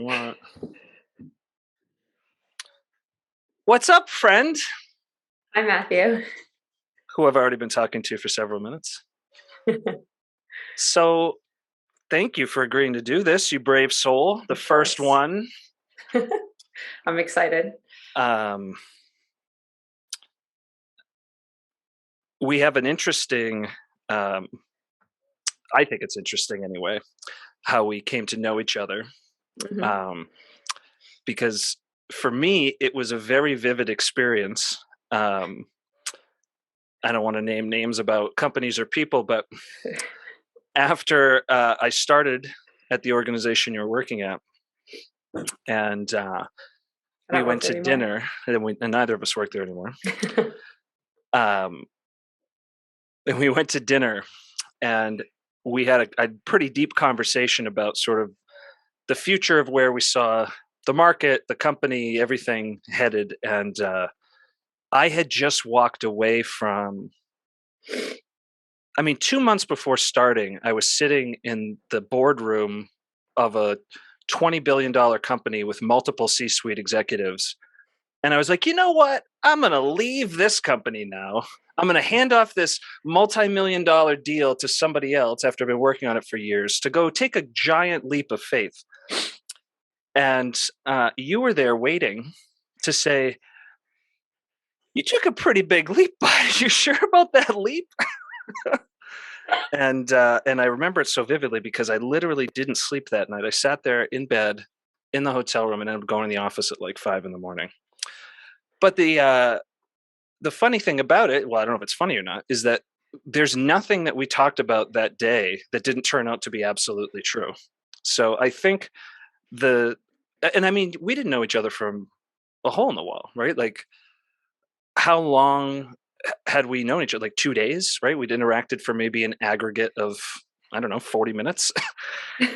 want. What's up, friend? Hi, Matthew. Who I've already been talking to for several minutes. So, thank you for agreeing to do this, you brave soul. The first one. I'm excited. We have an interesting, I think it's interesting anyway, how we came to know each other. Because for me, it was a very vivid experience. I don't want to name names about companies or people, but after I started at the organization you're working at, and we went to dinner, and neither of us work there anymore. And we went to dinner, and we had a pretty deep conversation about sort of the future of where we saw the market, the company, everything headed. And I had just walked away from, 2 months before starting, I was sitting in the boardroom of a $20 billion company with multiple C-suite executives. And I was like, you know what? I'm going to leave this company now. I'm going to hand off this multi-million-dollar deal to somebody else after I've been working on it for years to go take a giant leap of faith. And you were there waiting to say, you took a pretty big leap, but are you sure about that leap? And I remember it so vividly because I literally didn't sleep that night. I sat there in bed in the hotel room and ended up going to the office at like 5 a.m. But the funny thing about it, well, I don't know if it's funny or not, is that there's nothing that we talked about that day that didn't turn out to be absolutely true. So I think we didn't know each other from a hole in the wall, right? Like, how long had we known each other? Like 2 days, right? We'd interacted for maybe an aggregate of, 40 minutes.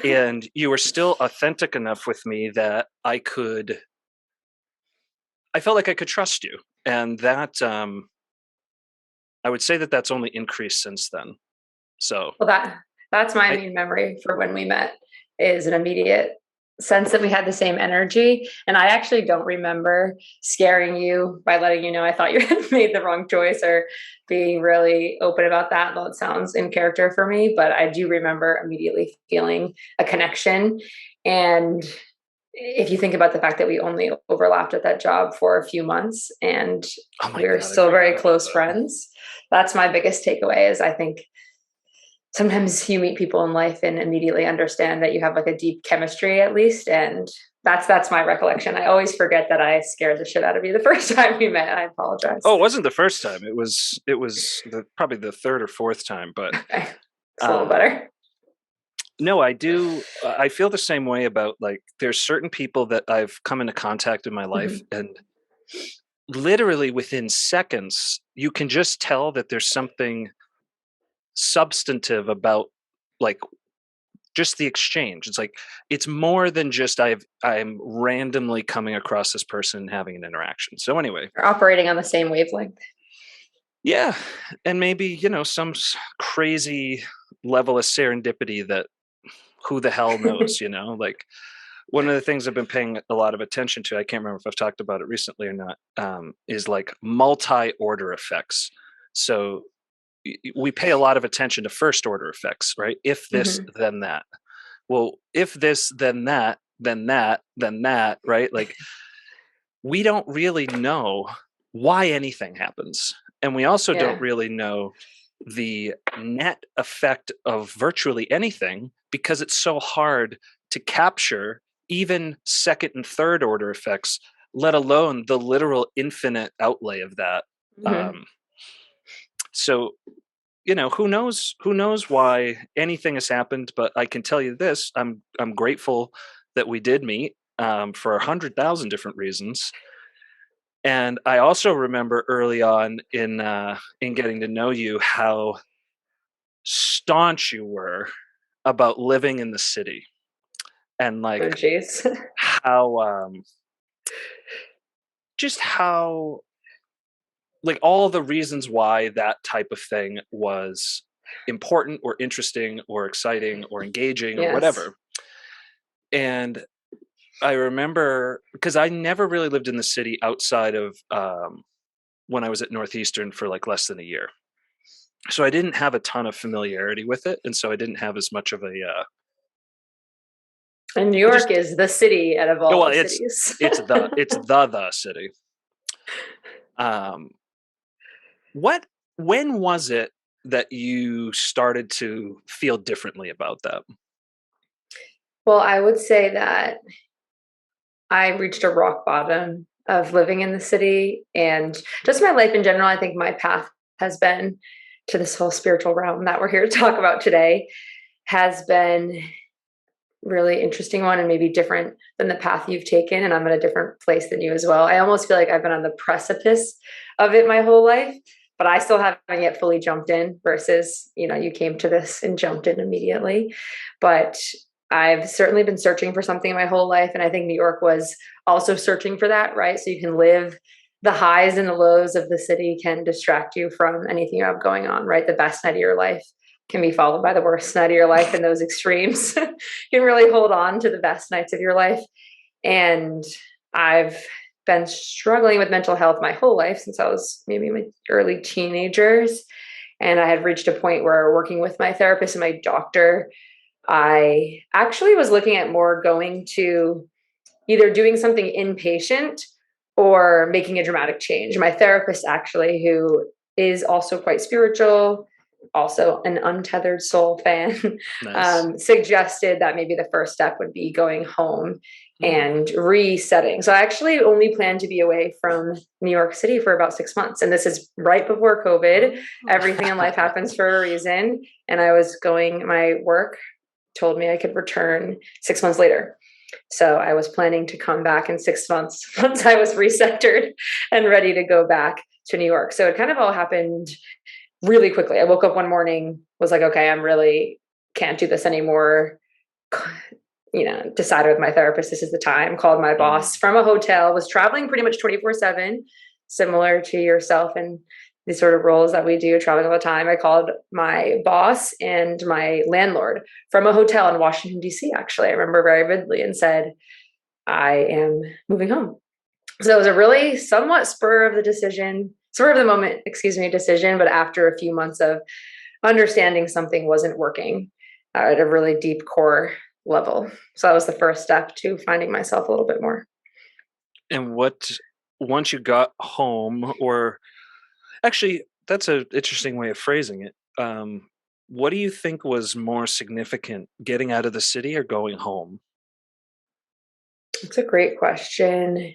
And you were still authentic enough with me that I felt like I could trust you. And that, I would say that that's only increased since then. So, well, that's my main memory for when we met, is an immediate sense that we had the same energy. And I actually don't remember scaring you by letting you know I thought you had made the wrong choice, or being really open about that, though it sounds in character for me. But I do remember immediately feeling a connection. And if you think about the fact that we only overlapped at that job for a few months, and we were still very close friends, that's my biggest takeaway. Is I think sometimes you meet people in life and immediately understand that you have like a deep chemistry, at least. And that's my recollection. I always forget that I scared the shit out of you the first time we met. I apologize. Oh, it wasn't the first time. It was probably the third or fourth time, but okay. It's a little better. No, I do. I feel the same way about, like, there's certain people that I've come into contact in my life, and literally within seconds, you can just tell that there's something substantive about, like, just the exchange. It's like, it's more than just I'm randomly coming across this person and having an interaction. So anyway, we're operating on the same wavelength. Yeah, and maybe, some crazy level of serendipity that who the hell knows, like, one of the things I've been paying a lot of attention to, I can't remember if I've talked about it recently or not, is like multi-order effects. So we pay a lot of attention to first order effects, right? If this, then that. Well, if this, then that, then that, then that, right? Like, we don't really know why anything happens. And we also don't really know the net effect of virtually anything, because it's so hard to capture even second and third order effects, let alone the literal infinite outlay of that. So, who knows why anything has happened, but I can tell you this, I'm grateful that we did meet, for 100,000 different reasons. And I also remember early on in getting to know you, how staunch you were about living in the city, and like how just how, like, all the reasons why that type of thing was important or interesting or exciting or engaging or whatever. And I remember because I never really lived in the city outside of when I was at Northeastern for like less than a year. So I didn't have a ton of familiarity with it, and so I didn't have as much of a And New I York just is the city out of all well, the cities. it's the city. Um, what when was it that you started to feel differently about that? Well, I would say that I reached a rock bottom of living in the city and just my life in general. I think my path has been to this whole spiritual realm that we're here to talk about today has been really interesting one and maybe different than the path you've taken. And I'm in a different place than you as well. I almost feel like I've been on the precipice of it my whole life, but I still haven't yet fully jumped in versus, you came to this and jumped in immediately. But I've certainly been searching for something my whole life. And I think New York was also searching for that, right? So you can live the highs and the lows of the city can distract you from anything you have going on, right? The best night of your life can be followed by the worst night of your life, and those extremes can really hold on to the best nights of your life. And I've been struggling with mental health my whole life since I was maybe my early teenagers. And I had reached a point where working with my therapist and my doctor, I actually was looking at more going to either doing something inpatient or making a dramatic change. My therapist, actually, who is also quite spiritual, also an Untethered Soul fan, Nice. suggested that maybe the first step would be going home Hmm. and resetting. So I actually only plan to be away from New York City for about 6 months. And this is right before COVID. Oh. Everything in life happens for a reason. And I was going, my work told me I could return 6 months later. So I was planning to come back in 6 months once I was recentered and ready to go back to New York. So it kind of all happened really quickly. I woke up one morning, was like, okay, I'm really can't do this anymore. Decided with my therapist, this is the time, called my boss Mm. from a hotel, was traveling pretty much 24/7, similar to yourself and the sort of roles that we do, traveling all the time. I called my boss and my landlord from a hotel in Washington, D.C., actually. I remember very vividly and said, I am moving home. So it was a really somewhat spur of the moment, decision. But after a few months of understanding something wasn't working at a really deep core level. So that was the first step to finding myself a little bit more. And what once you got home, or actually, that's an interesting way of phrasing it. What do you think was more significant, getting out of the city or going home? It's a great question.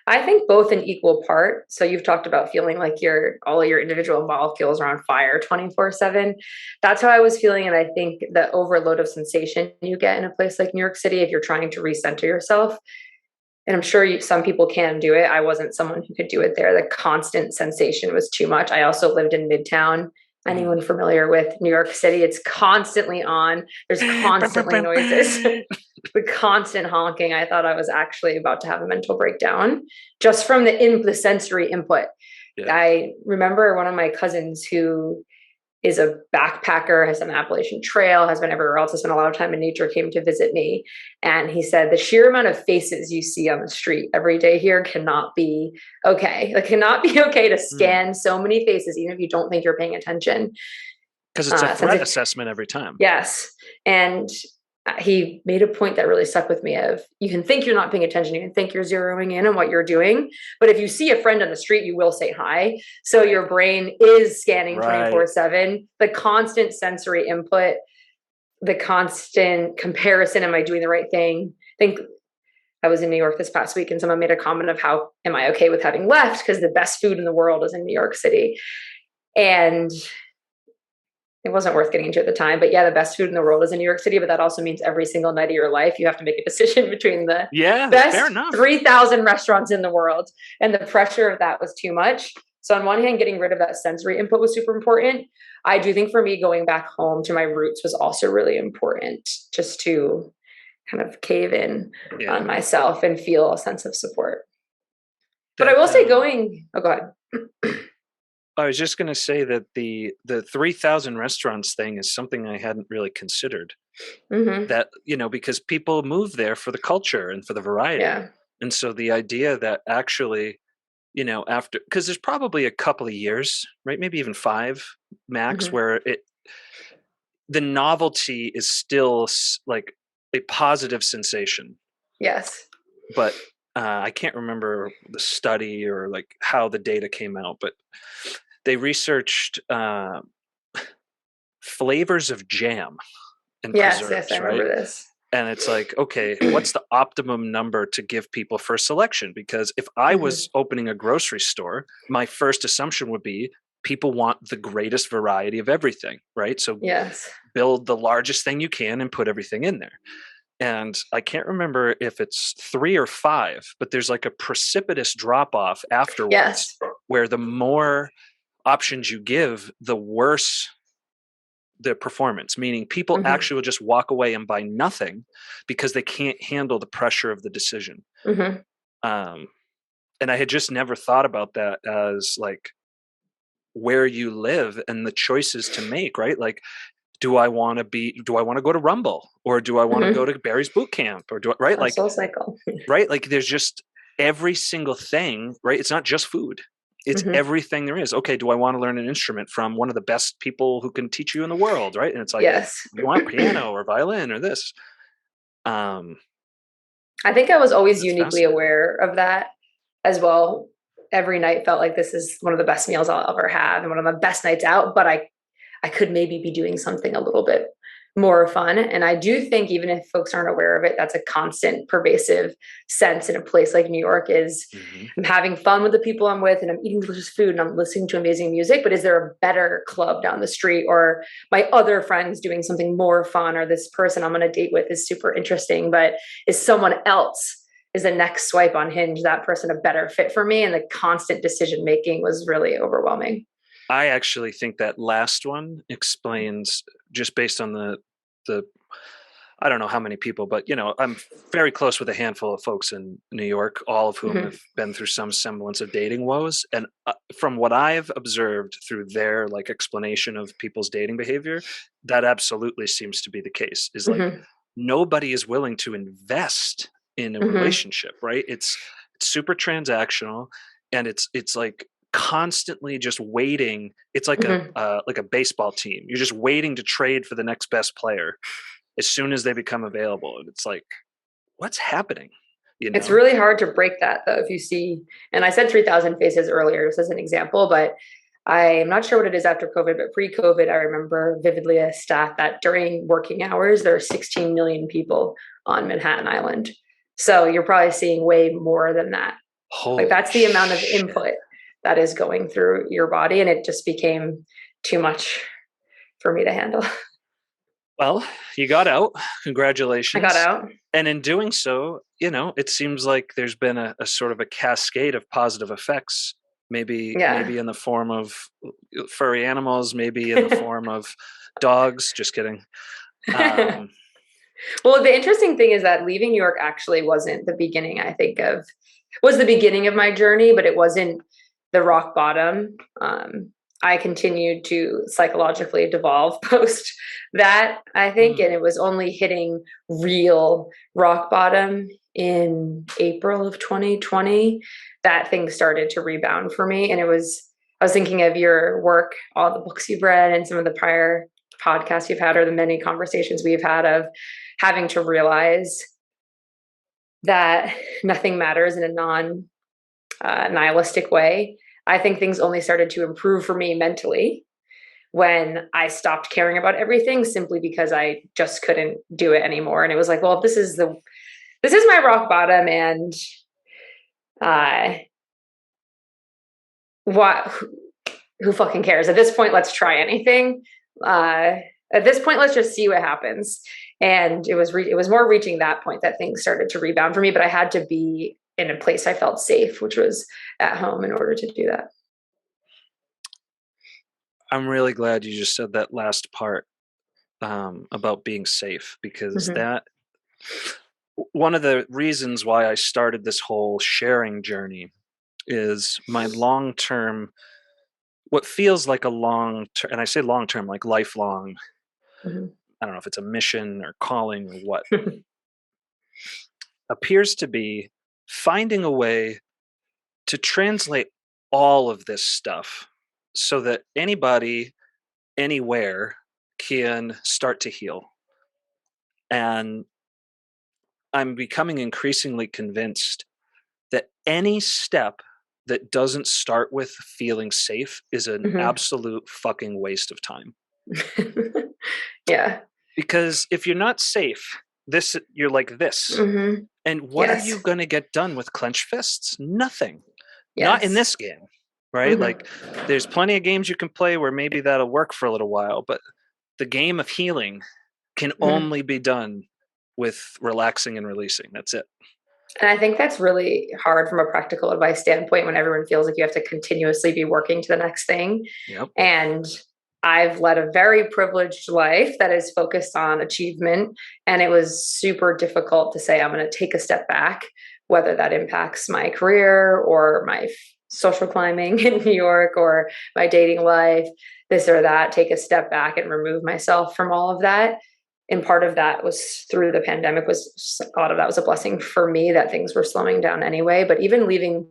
I think both in equal part. So you've talked about feeling like all of your individual molecules are on fire 24/7. That's how I was feeling. And I think the overload of sensation you get in a place like New York City, if you're trying to recenter yourself, and I'm sure some people can do it. I wasn't someone who could do it there. The constant sensation was too much. I also lived in Midtown. Mm. Anyone familiar with New York City? It's constantly on. There's Bum, bum, constantly bum, noises. bum. The constant honking. I thought I was actually about to have a mental breakdown just from the sensory input. Yeah. I remember one of my cousins who is a backpacker, has done the Appalachian Trail, has been everywhere else, has spent a lot of time in nature, came to visit me. And he said the sheer amount of faces you see on the street every day here cannot be okay. It cannot be okay to Mm. scan so many faces, even if you don't think you're paying attention. 'Cause it's a Since threat it, assessment every time. yes. And he made a point that really stuck with me of you can think you're not paying attention, you can think you're zeroing in on what you're doing, but if you see a friend on the street you will say hi. So Right. your brain is scanning Right. 24/7. The constant sensory input, the constant comparison, am I doing the right thing? I think I was in New York this past week and someone made a comment of how am I okay with having left because the best food in the world is in New York City. And it wasn't worth getting into at the time, but yeah, the best food in the world is in New York City, but that also means every single night of your life, you have to make a decision between the Yeah, fair best enough. 3,000 restaurants in the world. And the pressure of that was too much. So on one hand, getting rid of that sensory input was super important. I do think for me, going back home to my roots was also really important, just to kind of cave in Yeah. on myself and feel a sense of support. But I That, will say oh, go ahead. I was just gonna say that the 3,000 restaurants thing is something I hadn't really considered. Mhm. that, because people move there for the culture and for the variety. Yeah. And so the idea that actually, after, because there's probably a couple of years, right? Maybe even 5 max, Mhm. where the novelty is still like a positive sensation. Yes. But I can't remember the study or like how the data came out, but they researched flavors of jam and Yes, yes, I preserves, right? remember this. And it's like, okay, what's the optimum number to give people for selection? Because if I Mhm. was opening a grocery store, my first assumption would be people want the greatest variety of everything, right? So Yes. build the largest thing you can and put everything in there. And I can't remember if it's 3 or 5, but there's like a precipitous drop off afterwards Yes. where the more options you give, the worse the performance, meaning people Mhm. actually will just walk away and buy nothing because they can't handle the pressure of the decision. Mhm. Um, and I had just never thought about that as like where you live and the choices to make, right? Like, do I want to go to Rumble, or do I want to go Mhm. to Barry's boot camp, or right? A Like, soul cycle. right? Like there's just every single thing, right? It's not just food. It's Mhm. everything there is. Okay, do I want to learn an instrument from one of the best people who can teach you in the world, right? And it's like, Yes. you want piano or violin or this. Um, I think I was always that's uniquely fascinating. aware of that as well. Every night felt like this is one of the best meals I'll ever have and one of the best nights out, but I could maybe be doing something a little bit more fun. And I do think even if folks aren't aware of it, that's a constant pervasive sense in a place like New York is Hmm. I'm having fun with the people I'm with and I'm eating delicious food and I'm listening to amazing music, but is there a better club down the street or my other friends doing something more fun or this person I'm on a date with is super interesting, but is someone else is the next swipe on Hinge that person a better fit for me? And the constant decision making was really overwhelming. I actually think that last one explains, just based on the I don't know how many people, but I'm very close with a handful of folks in New York, all of whom Mhm. have been through some semblance of dating woes. And from what I've observed through their like explanation of people's dating behavior, that absolutely seems to be the case. Is like Mhm. nobody is willing to invest in a Mhm. relationship, right? It's super transactional, and it's like constantly just waiting. It's Mhm. like a baseball team. You're just waiting to trade for the next best player as soon as they become available. And it's like, what's happening? You It's know? really hard to break that though. If you see, and I said 3,000 faces earlier, just as an example, but I'm not sure what it is after COVID, but pre-COVID, I remember vividly a stat that during working hours, there are 16 million people on Manhattan Island. So you're probably seeing way more than that. Like Holy that's the amount of shit. input that is going through your body. And it just became too much for me to handle. Well, you got out. I got Congratulations. out. And in doing so, it seems like there's been a sort of a cascade of positive effects. Yeah. Maybe in the form of furry animals, maybe in the form of dogs. Just kidding. Um, Well, the interesting thing is that leaving New York actually wasn't the beginning, I think, of was the beginning of my journey, but it wasn't the rock bottom. I continued to psychologically devolve post that, I think, and hmm, it was only hitting real rock bottom in April of 2020 that things started to rebound for me. And I was thinking of your work, all the books you've read, and some of the prior podcasts you've had, or the many conversations we've had of having to realize that nothing matters in a non nihilistic way. I think things only started to improve for me mentally when I stopped caring about everything simply because I just couldn't do it anymore. And it was like, well, if this is my rock bottom, and uh, what? Who fucking cares? At this point, let's try anything. Uh, at this point, let's just see what happens. And it was more reaching that point that things started to rebound for me. But I had to be in a place I felt safe, which was at home, in order to do that. I'm really glad you just said that last part, about being safe, because Hmm. that one of the reasons why I started this whole sharing journey is my long term, what feels like a long term, and I say long term, like lifelong Hmm. I don't know if it's a mission or calling or what, appears to be finding a way to translate all of this stuff so that anybody, anywhere can start to heal. And I'm becoming increasingly convinced that any step that doesn't start with feeling safe is an Mhm. absolute fucking waste of time. Yeah. Because if you're not safe, this you're like this. Mhm. And what are you Yes. going to get done with clenched fists? Nothing. Not in Yes. this game, right? Mhm. Like there's plenty of games you can play where maybe that'll work for a little while, but the game of healing can Mhm. only be done with relaxing and releasing. That's it. And I think that's really hard from a practical advice standpoint when everyone feels like you have to continuously be working to the next thing. Yep. And I've led a very privileged life that is focused on achievement. And it was super difficult to say, I'm going to take a step back, whether that impacts my career or my social climbing in New York or my dating life, this or that, take a step back and remove myself from all of that. And part of that was through the pandemic, was a lot of that was a blessing for me that things were slowing down anyway. But even leaving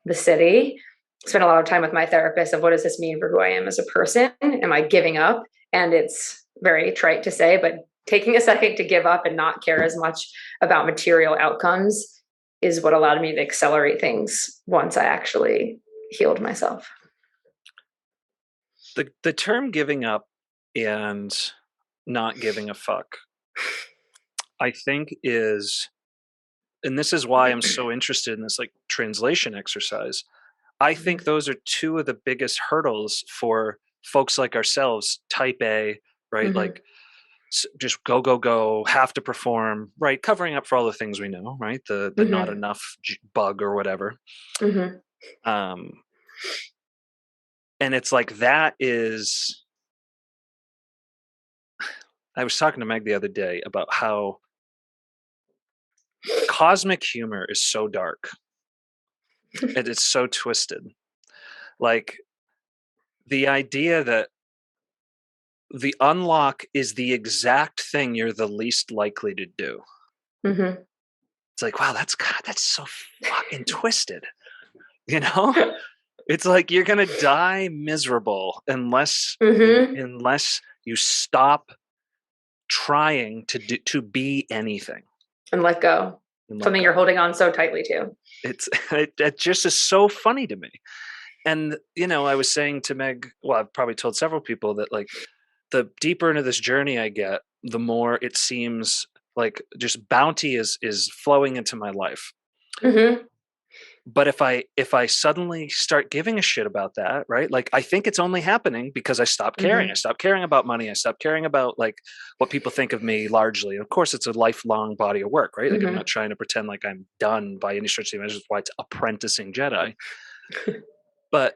the city, spent a lot of time with my therapist of what does this mean for who I am as a person? Am I giving up? And it's very trite to say, but taking a second to give up and not care as much about material outcomes is what allowed me to accelerate things once I actually healed myself. The term giving up and not giving a fuck, I think is, and this is why I'm so interested in this like translation exercise. I think those are two of the biggest hurdles for folks like ourselves, type A, right? Mm-hmm. Like just go go go, have to perform, right? Covering up for all the things we know, right? The not Mm-hmm. enough bug or whatever. Mm-hmm. Um, and it's like that is. I was talking to Meg the other day about how cosmic humor is so dark and it's so twisted. Like the idea that the unlock is the exact thing you're the least likely to do. Mm-hmm. It's like, wow, that's so fucking twisted. You know? It's like you're gonna die miserable Mm-hmm. unless you stop trying to be anything And let go. and let Something you're go. holding on so tightly to. It's it just is so funny to me. And I was saying to Meg, well, I've probably told several people that like the deeper into this journey I get, the more it seems like just bounty is flowing into my life. Mm-hmm. But if I suddenly start giving a shit about that, right? Like I think it's only happening because I stopped caring. I Mm-hmm. stopped caring about money. I stopped caring about like what people think of me largely. Of course, it's a lifelong body of work, right? Like I'm Mm-hmm. not trying to pretend like I'm done by any stretch of the imagination. That's why it's apprenticing Jedi. But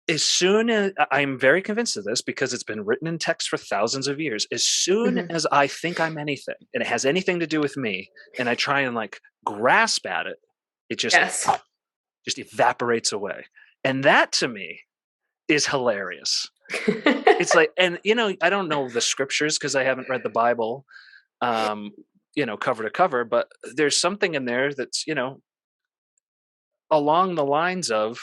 as soon as I'm very convinced of this because it's been written in text for thousands of years, as soon Mm-hmm. as I think I'm anything and it has anything to do with me and I try and like grasp at it, it Yes. just evaporates away. And that to me is hilarious. It's like, and I don't know the scriptures because I haven't read the Bible, um, cover to cover, but there's something in there that's, along the lines of,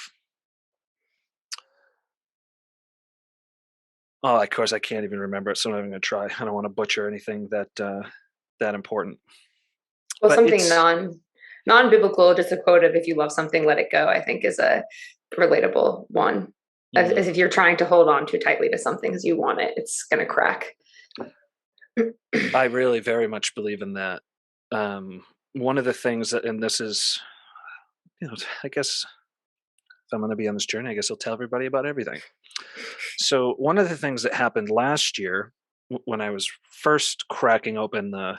oh, of course I can't even remember it, so I'm not even gonna try. I don't want to butcher anything that important. Well, But something it's non-biblical, just a quote of "If you love something, let it go." I think is a relatable one. mhm. As if you're trying to hold on too tightly to something as you want it, it's going to crack. I really very much believe in that. One of the things that, and this is, I guess if I'm going to be on this journey, I guess I'll tell everybody about everything. So one of the things that happened last year when I was first cracking open the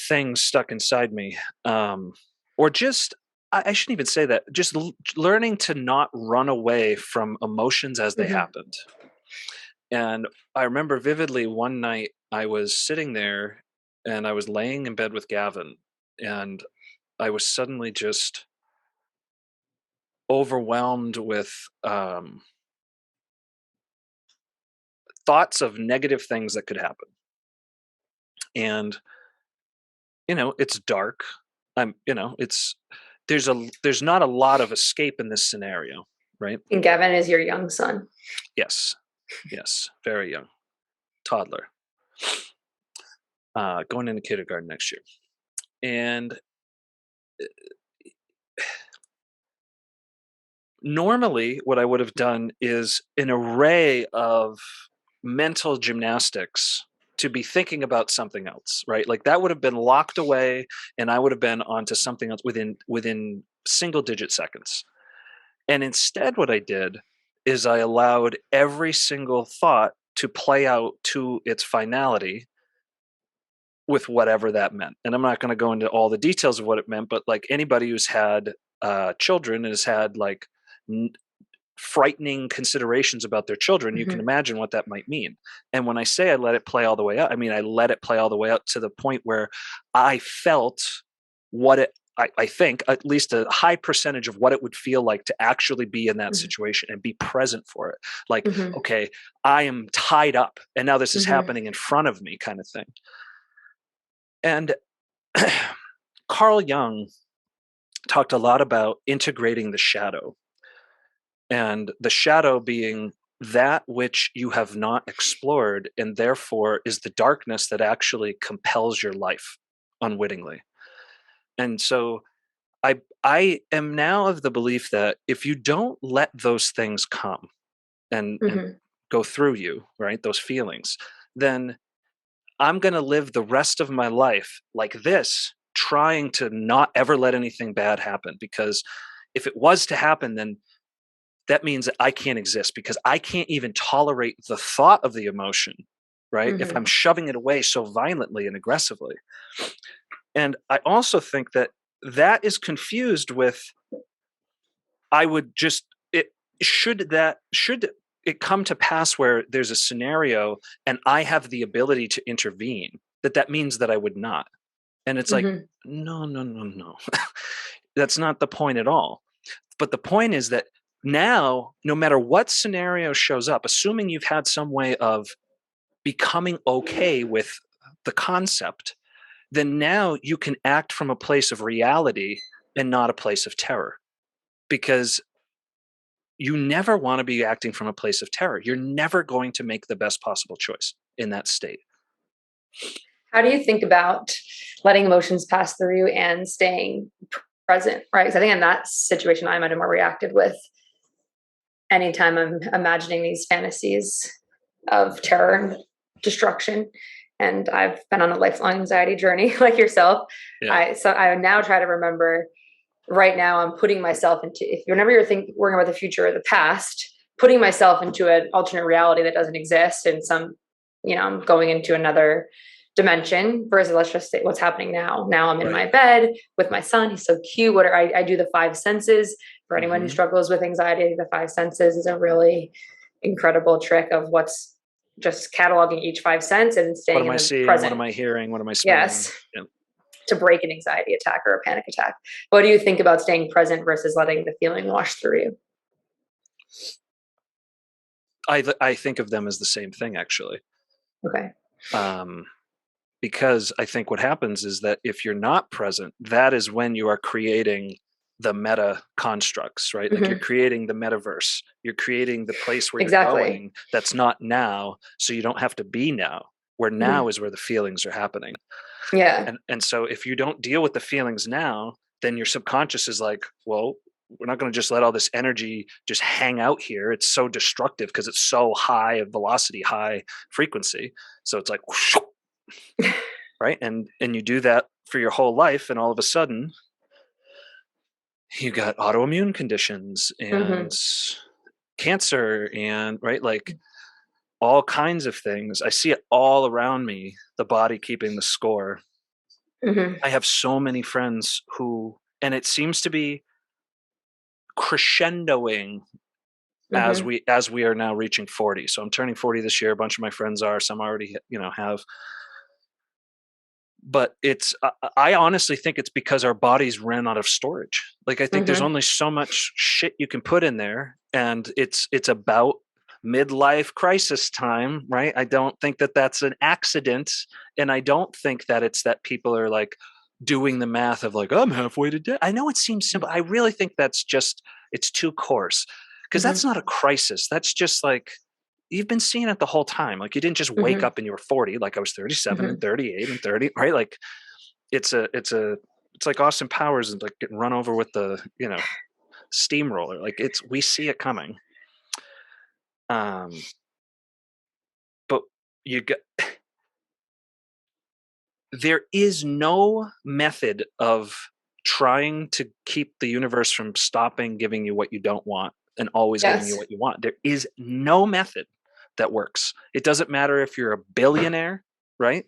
thing stuck inside me, or just I shouldn't even say that, just learning to not run away from emotions as they Mhm. happened. And I remember vividly one night I was sitting there and I was laying in bed with Gavin and I was suddenly just overwhelmed with thoughts of negative things that could happen. And it's dark. It's there's not a lot of escape in this scenario, right? And Gavin is your young son. Yes. Yes, very young. Toddler. Going into kindergarten next year. And normally what I would have done is an array of mental gymnastics to be thinking about something else, right? Like that would have been locked away and I would have been onto something else within single digit seconds. And instead what I did is I allowed every single thought to play out to its finality with whatever that meant. And I'm not going to go into all the details of what it meant, but like anybody who's had children and has had like frightening considerations about their children, you can imagine what that might mean. And when I say I let it play all the way out, I mean I let it play all the way out to the point where I felt what I think at least a high percentage of what it would feel like to actually be in that situation and be present for it. Like, okay, I am tied up and now this is happening in front of me, kind of thing. And Carl Jung talked a lot about integrating the shadow, and the shadow being that which you have not explored and therefore is the darkness that actually compels your life unwittingly. And so I am now of the belief that if you don't let those things come and go through you, right, those feelings, then I'm going to live the rest of my life like this, trying to not ever let anything bad happen. Because if it was to happen, then that means that I can't exist because I can't even tolerate the thought of the emotion, right? If I'm shoving it away so violently and aggressively. And I also think that that is confused with, I would just, should it come to pass where there's a scenario and I have the ability to intervene, that means that I would not. And it's like, no. That's not the point at all. But the point is that now, no matter what scenario shows up, assuming you've had some way of becoming okay with the concept, then now you can act from a place of reality and not a place of terror. Because you never want to be acting from a place of terror. You're never going to make the best possible choice in that state. How do you think about letting emotions pass through you and staying present, right? Because I think in that situation, I might have more reacted with anytime I'm imagining these fantasies of terror and destruction. And I've been on a lifelong anxiety journey like yourself. Yeah. So I now try to remember right now I'm putting myself into, if whenever you're worrying about the future or the past, putting myself into an alternate reality that doesn't exist and I'm going into another dimension versus let's just say what's happening now. Now I'm in my bed with my son. He's so cute. I do the five senses. For anyone who struggles with anxiety, the five senses is a really incredible trick of what's just cataloging each five sense and staying in the seeing? present. What am I hearing? What am I smelling? Yes. Yeah. To break an anxiety attack or a panic attack. What do you think about staying present versus letting the feeling wash through you? I think of them as the same thing, actually. Okay. Because I think what happens is that if you're not present, that is when you are creating the meta constructs, right? Like you're creating the metaverse. You're creating the place where you're going that's not now, so you don't have to be now, where now is where the feelings are happening. Yeah. And so if you don't deal with the feelings now, then your subconscious is like, well, we're not going to just let all this energy just hang out here. It's so destructive because it's so high of velocity, high frequency. So it's like, whoosh, right? And you do that for your whole life, and all of a sudden you got autoimmune conditions and cancer and like all kinds of things. I see it all around me, the body keeping the score. I have so many friends and it seems to be crescendoing as we are now reaching 40. So I'm turning 40 this year. A bunch of my friends are, some already, have. But I honestly think it's because our bodies ran out of storage. Like I think there's only so much shit you can put in there, and it's about midlife crisis time, right? I don't think that that's an accident. And I don't think that it's that people are like doing the math of like, I'm halfway to death. I know it seems simple. I really think that's just, it's too coarse because Mhm. that's not a crisis. That's just like, you've been seeing it the whole time. Like you didn't just wake Mhm. up and you were 40, like I was 37 and Mhm. 38 and 30, right? Like it's like Austin Powers and like getting run over with the, steamroller. Like we see it coming. Um, but you get, there is no method of trying to keep the universe from stopping giving you what you don't want and always giving you Yes. what you want. There is no method that works. It doesn't matter if you're a billionaire, right?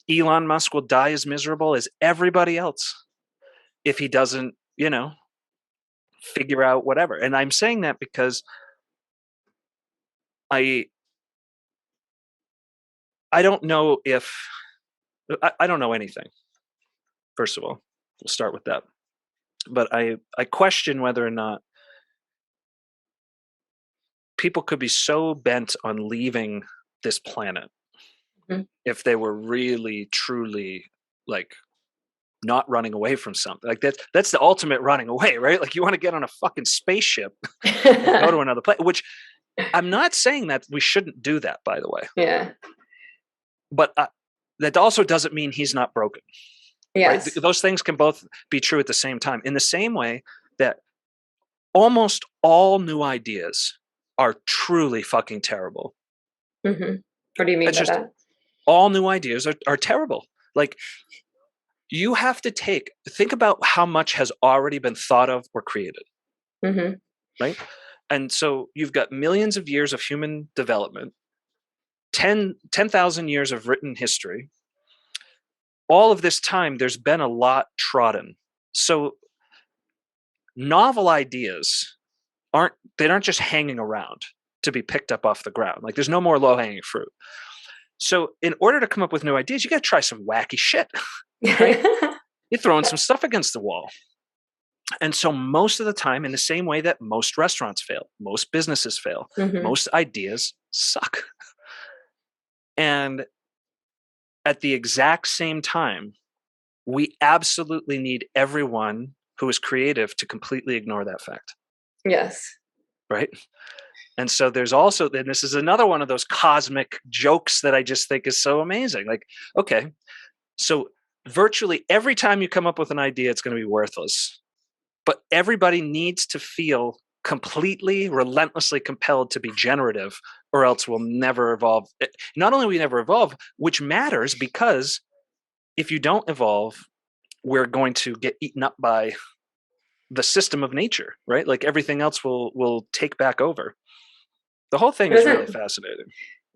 Elon Musk will die as miserable as everybody else if he doesn't, figure out whatever. And I'm saying that because I I don't know if I don't know anything. First of all, we'll start with that. But I question whether or not people could be so bent on leaving this planet Mhm. if they were really truly like not running away from something. Like that's the ultimate running away, right? Like you want to get on a fucking spaceship and go to another place, which I'm not saying that we shouldn't do that, by the way. Yeah. But that also doesn't mean he's not broken, right? Yes. Those things can both be true at the same time. In the same way that almost all new ideas are truly fucking terrible. Mhm. What do you mean That's by just that? all new ideas are terrible. Like you have to think about how much has already been thought of or created, Mhm. right? And so you've got millions of years of human development, 10,000 years of written history. All of this time, there's been a lot trodden. So novel ideas aren't just hanging around to be picked up off the ground. Like there's no more low hanging fruit. So in order to come up with new ideas, you got to try some wacky shit, right? You're throwing some stuff against the wall. And so most of the time, in the same way that most restaurants fail, most businesses fail, Mhm. most ideas suck. And at the exact same time, we absolutely need everyone who is creative to completely ignore that fact, Yes. right? And so there's also, then this is another one of those cosmic jokes that I just think is so amazing. Like, okay, so virtually every time you come up with an idea, it's going to be worthless. But everybody needs to feel completely, relentlessly compelled to be generative, or else we'll never evolve. Not only will we never evolve, which matters because if you don't evolve, we're going to get eaten up by the system of nature, right? Like everything else will take back over. The whole thing It is really doesn't fascinating.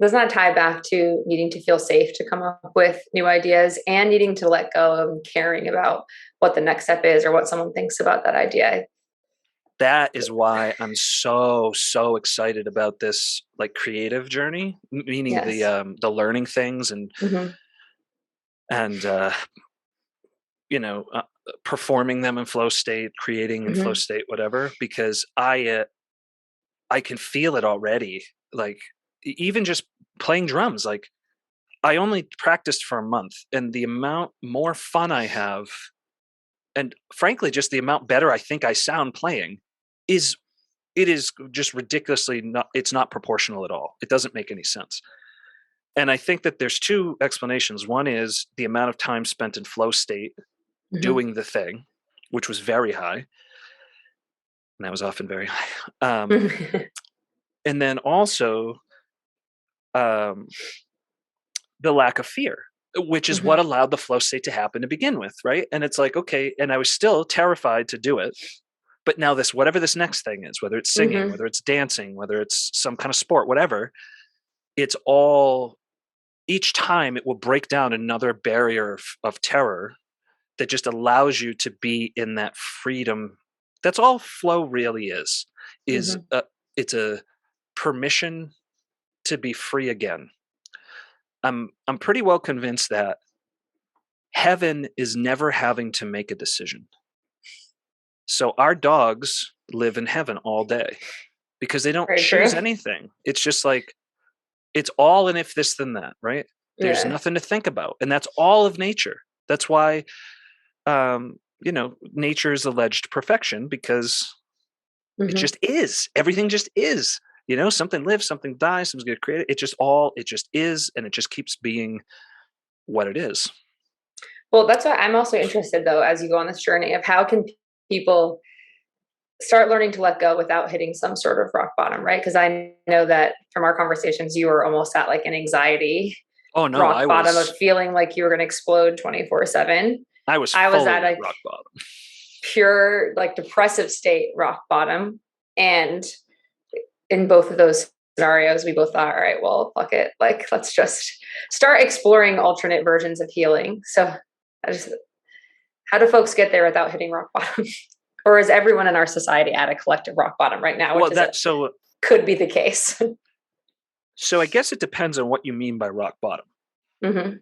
doesn't that tie back to needing to feel safe to come up with new ideas and needing to let go of caring about what the next step is or what someone thinks about that idea? That is why I'm so excited about this like creative journey, meaning Yes. the learning things Mhm. and you know uh, performing them in flow state, creating in flow Mhm. state, whatever. Because I can feel it already. Like even just playing drums, like I only practiced for a month, and the amount more fun I have, and frankly, just the amount better I think I sound playing, is it is just ridiculously not. It's not proportional at all. It doesn't make any sense. And I think that there's two explanations. One is the amount of time spent in flow state Mhm. doing the thing, which was very high, and I was often very high. And then also um, the lack of fear, which is what Mhm. allowed the flow state to happen to begin with, right? And it's like, okay, and I was still terrified to do it. But now this, whatever this next thing is, whether it's singing, Mhm. whether it's dancing, whether it's some kind of sport, whatever, it's all each time it will break down another barrier of terror that just allows you to be in that freedom. That's all flow really is Mhm. it's a permission to be free again. I'm pretty well convinced that heaven is never having to make a decision. So our dogs live in heaven all day. because they don't Very true. choose anything. It's just like, it's all an if this then that, right? There's Yeah. nothing to think about. And that's all of nature. That's why, nature is alleged perfection, because it Hmm. just is. Everything just is. Something lives, something dies, something's get created. It just is, and it just keeps being what it is. Well, that's why I'm also interested, though, as you go on this journey of how can people start learning to let go without hitting some sort of rock bottom, right? Because I know that from our conversations, you were almost at like an anxiety Oh no, rock bottom of feeling like you were going to explode 24/7. I was I was at fully at a rock bottom. pure, like, depressive state, rock bottom. And in both of those scenarios, we both thought, all right, well, fuck it. Like, let's just start exploring alternate versions of healing. So, I just, how do folks get there without hitting rock bottom? Or is everyone in our society at a collective rock bottom right now, which Well, is could be the case? so I guess it depends on what you mean by rock bottom. Hmm.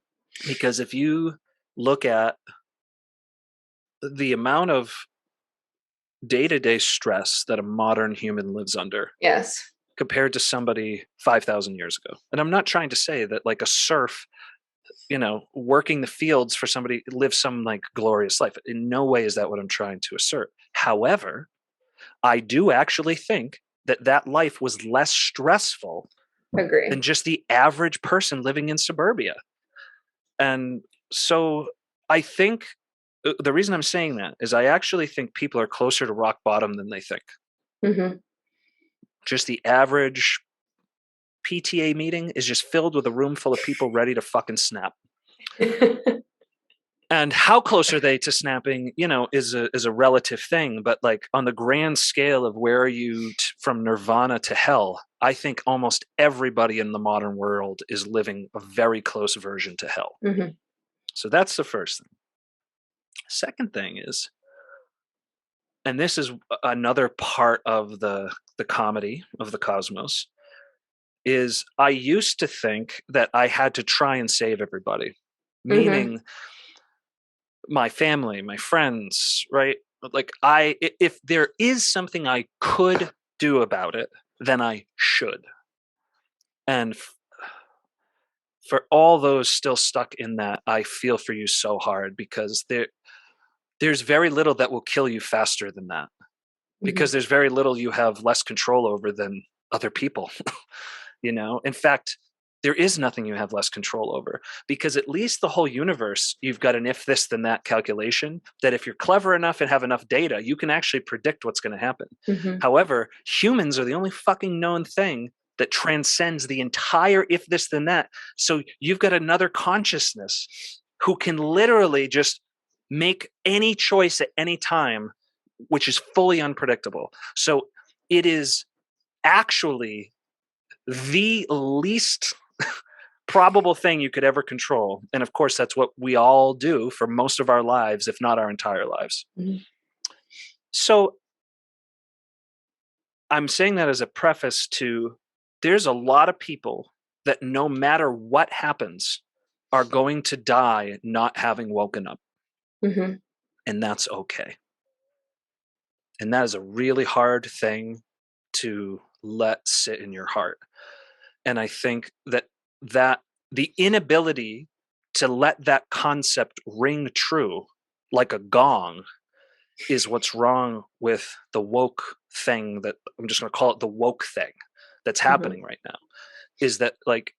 Because if you look at the amount of day-to-day stress that a modern human lives under Yes. compared to somebody 5,000 years ago. And I'm not trying to say that like a serf, working the fields for somebody lives some like glorious life. In no way is that what I'm trying to assert. However, I do actually think that that life was less stressful than Agree. just the average person living in suburbia. And so I think the reason I'm saying that is I actually think people are closer to rock bottom than they think. Hmm. Just the average PTA meeting is just filled with a room full of people ready to fucking snap. And how close are they to snapping, is a relative thing. But like on the grand scale of where are you from nirvana to hell, I think almost everybody in the modern world is living a very close version to hell. Hmm. So that's the first thing. Second thing is, and this is another part of the comedy of the cosmos, is I used to think that I had to try and save everybody, Hmm. meaning my family, my friends, right? Like if there is something I could do about it, then I should. And for all those still stuck in that, I feel for you so hard, because there's very little that will kill you faster than that, because Hmm. there's very little you have less control over than other people. In fact, there is nothing you have less control over, because at least the whole universe, you've got an if this then that calculation that if you're clever enough and have enough data, you can actually predict what's going to happen. Hmm. However, humans are the only fucking known thing that transcends the entire if this then that. So you've got another consciousness who can literally just make any choice at any time, which is fully unpredictable. So it is actually the least probable thing you could ever control. And of course, that's what we all do for most of our lives, if not our entire lives. Hmm. So I'm saying that as a preface to, there's a lot of people that no matter what happens are going to die not having woken up. Hmm. And that's okay. And that is a really hard thing to let sit in your heart. And I think that the inability to let that concept ring true like a gong is what's wrong with the woke thing, that I'm just going to call it the woke thing that's Hmm. happening right now, is that like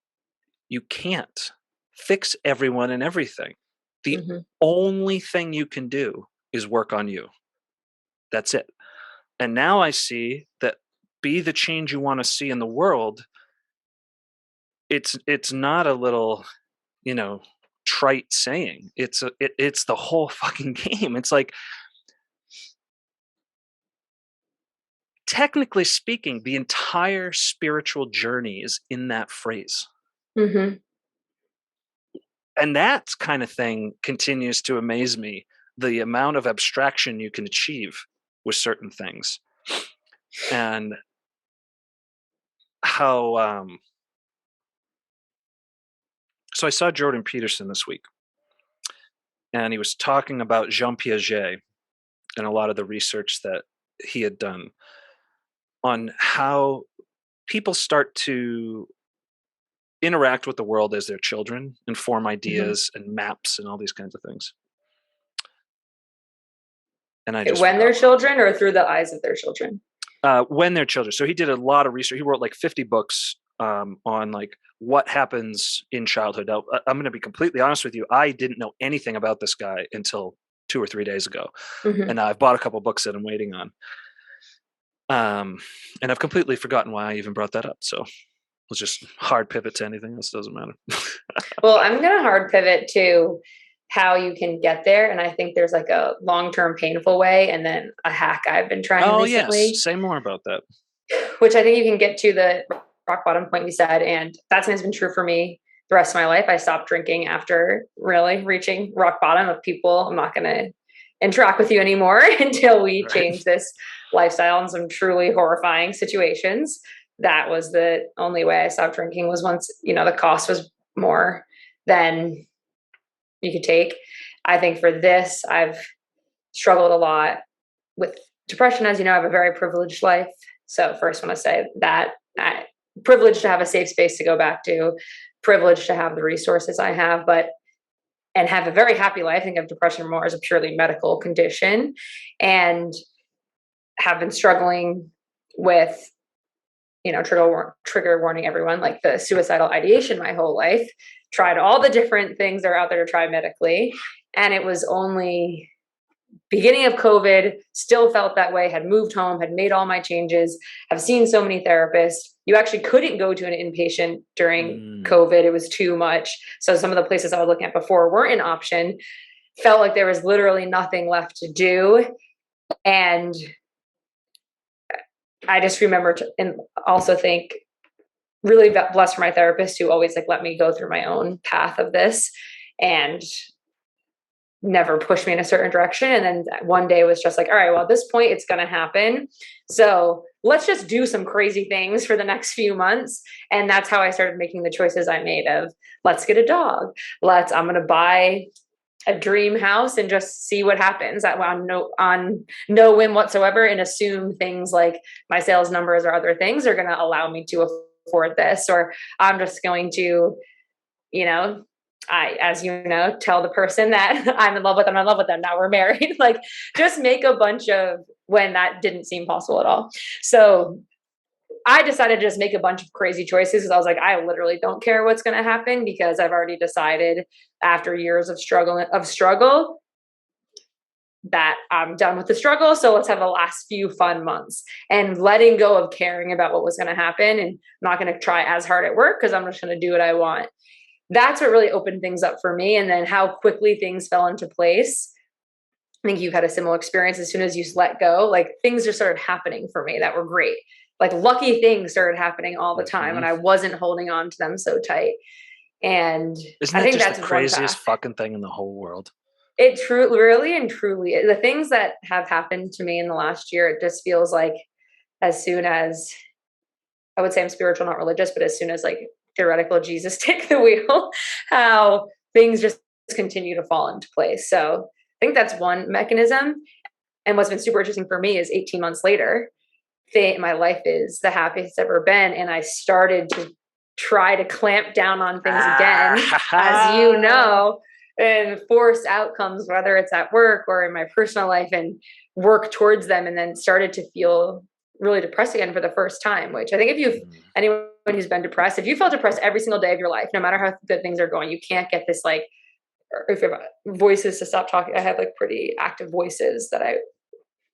you can't fix everyone and everything. The Hmm. only thing you can do is work on you. That's it. And now I see that be the change you want to see in the world. It's not a little, you know, trite saying. It's the whole fucking game. It's like, technically speaking, the entire spiritual journey is in that phrase. Hmm. And that kind of thing continues to amaze me, the amount of abstraction you can achieve with certain things. And how so I saw Jordan Peterson this week, and he was talking about Jean Piaget and a lot of the research that he had done on how people start to interact with the world as their children and form Mhm. ideas and maps and all these kinds of things. And I Okay, just when forgot they're children or through the eyes of their children? when they're children. So he did a lot of research. He wrote like 50 books on like what happens in childhood. Now, I'm going to be completely honest with you. I didn't know anything about this guy until 2 or 3 days ago, Mhm. and I've bought a couple books that I'm waiting on. And I've completely forgotten why I even brought that up. So let's just hard pivot to anything else. Doesn't matter. Well, I'm gonna hard pivot to how you can get there, and I think there's like a long-term painful way and then a hack I've been trying Oh yes, recently, say more about that. which I think you can get to the rock bottom point you said, and that has been true for me the rest of my life. I stopped drinking after really reaching rock bottom of people. I'm not gonna interact with you anymore until we Right. change this lifestyle in some truly horrifying situations. That was the only way I stopped drinking, was once, the cost was more than you could take. I think for this, I've struggled a lot with depression. As you know, I have a very privileged life. So first, I want to say that I privileged to have a safe space to go back to, privileged to have the resources I have, but and have a very happy life. I think of depression more as a purely medical condition, and have been struggling with, trigger warning everyone, like the suicidal ideation my whole life. Tried all the different things that are out there to try medically, and it was only beginning of COVID, still felt that way, had moved home, had made all my changes, have seen so many therapists. You actually couldn't go to an inpatient during Mm. COVID. It was too much. So some of the places I was looking at before weren't an option. Felt like there was literally nothing left to do. And I just remember and also think really blessed for my therapist who always like let me go through my own path of this and never pushed me in a certain direction. And then one day was just like, all right, well, at this point, it's going to happen. So let's just do some crazy things for the next few months. And that's how I started making the choices I made of let's get a dog. I'm going to buy a dream house and just see what happens on no whim whatsoever, and assume things like my sales numbers or other things are going to allow me to afford this, or I'm just going to, you know, as you know, tell the person that I'm in love with them, I'm in love with them. Now we're married. Like, just make a bunch of, when that didn't seem possible at all. So I decided to just make a bunch of crazy choices because I was like, I literally don't care what's going to happen because I've already decided after years of struggle that I'm done with the struggle. So let's have the last few fun months, and letting go of caring about what was going to happen. And I'm not going to try as hard at work because I'm just going to do what I want. That's what really opened things up for me. And then how quickly things fell into place. I think you've had a similar experience. As soon as you let go, like, things just started happening for me that were great. Like, lucky things started happening all the time Hmm. and I wasn't holding on to them so tight. And Isn't I that think just the that's one craziest path. fucking thing in the whole world? It truly, really and truly, the things that have happened to me in the last year, it just feels like as soon as, I would say I'm spiritual, not religious, but as soon as like theoretical Jesus take the wheel, how things just continue to fall into place. So I think that's one mechanism. And what's been super interesting for me is 18 months later, my life is the happiest it's ever been. And I started to try to clamp down on things Ah, again, ha, as you ha. know, and force outcomes, whether it's at work or in my personal life, and work towards them. And then started to feel really depressed again for the first time, which I think if you've, Mm. anyone who's been depressed, if you felt depressed every single day of your life, no matter how good things are going, you can't get this like, or if you have voices to stop talking. I have like pretty active voices that I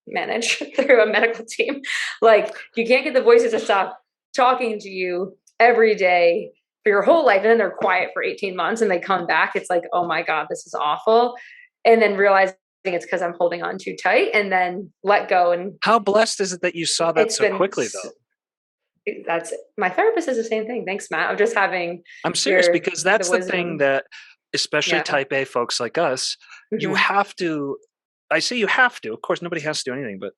manage through a medical team. Like, you can't get the voices to stop talking to you every day for your whole life, and then they're quiet for 18 months and they come back. It's like, oh my God, this is awful. And then realizing it's because I'm holding on too tight, and then let go. And How blessed is it that you saw that it's so been, quickly, though? that's, my therapist says the same thing. Thanks, Matt. I'm just having I'm serious because the that's the thing wisdom. that, especially Yeah. type A folks like us, you Hmm. have to. I say you have to. Of course, nobody has to do anything, but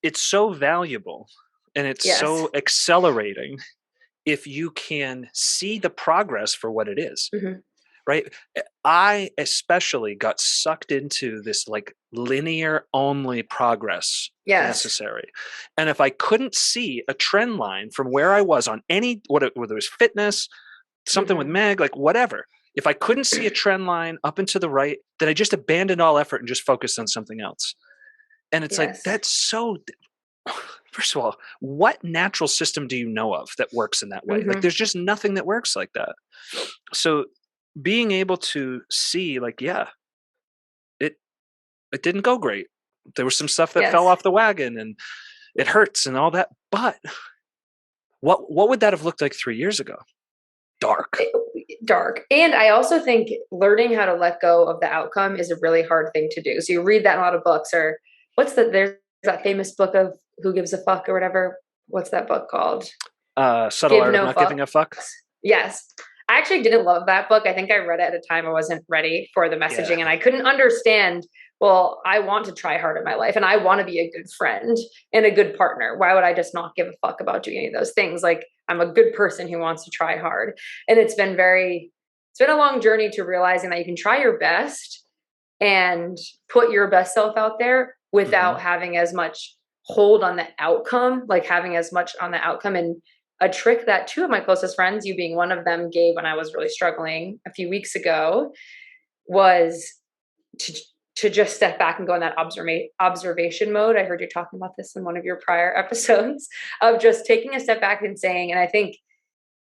it's so valuable and it's Yes. so accelerating if you can see the progress for what it is. Hmm. right? I especially got sucked into this like linear only progress Yes. necessary. And if I couldn't see a trend line from where I was on any, whether it was fitness, something with Hmm. Meg, like whatever, if I couldn't see a trend line up and to the right, then I just abandoned all effort and just focused on something else. And it's like, Yes. that's so, first of all, what natural system do you know of that works in that way? Like, Hmm. there's just nothing that works like that. So being able to see, like, yeah, it it didn't go great. There was some stuff that fell Yes. off the wagon, and it hurts and all that. But what would that have looked like 3 years ago? Dark. Dark. And I also think learning how to let go of the outcome is a really hard thing to do. So you read that in a lot of books, or there's that famous book of Who Gives a Fuck or whatever. What's that book called? Subtle Give art of No not Fucks. giving a fuck. Yes. I actually didn't love that book. I think I read it at a time I wasn't ready for the Yeah. messaging and I couldn't understand. Well, I want to try hard in my life and I want to be a good friend and a good partner. Why would I just not give a fuck about doing any of those things? Like, I'm a good person who wants to try hard. And it's been a long journey to realizing that you can try your best and put your best self out there Hmm. without having as much hold on the outcome, like having as much on the outcome. And a trick that two of my closest friends, you being one of them, gave when I was really struggling a few weeks ago was to to just step back and go in that observation mode. I heard you talking about this in one of your prior episodes of just taking a step back and saying, and I think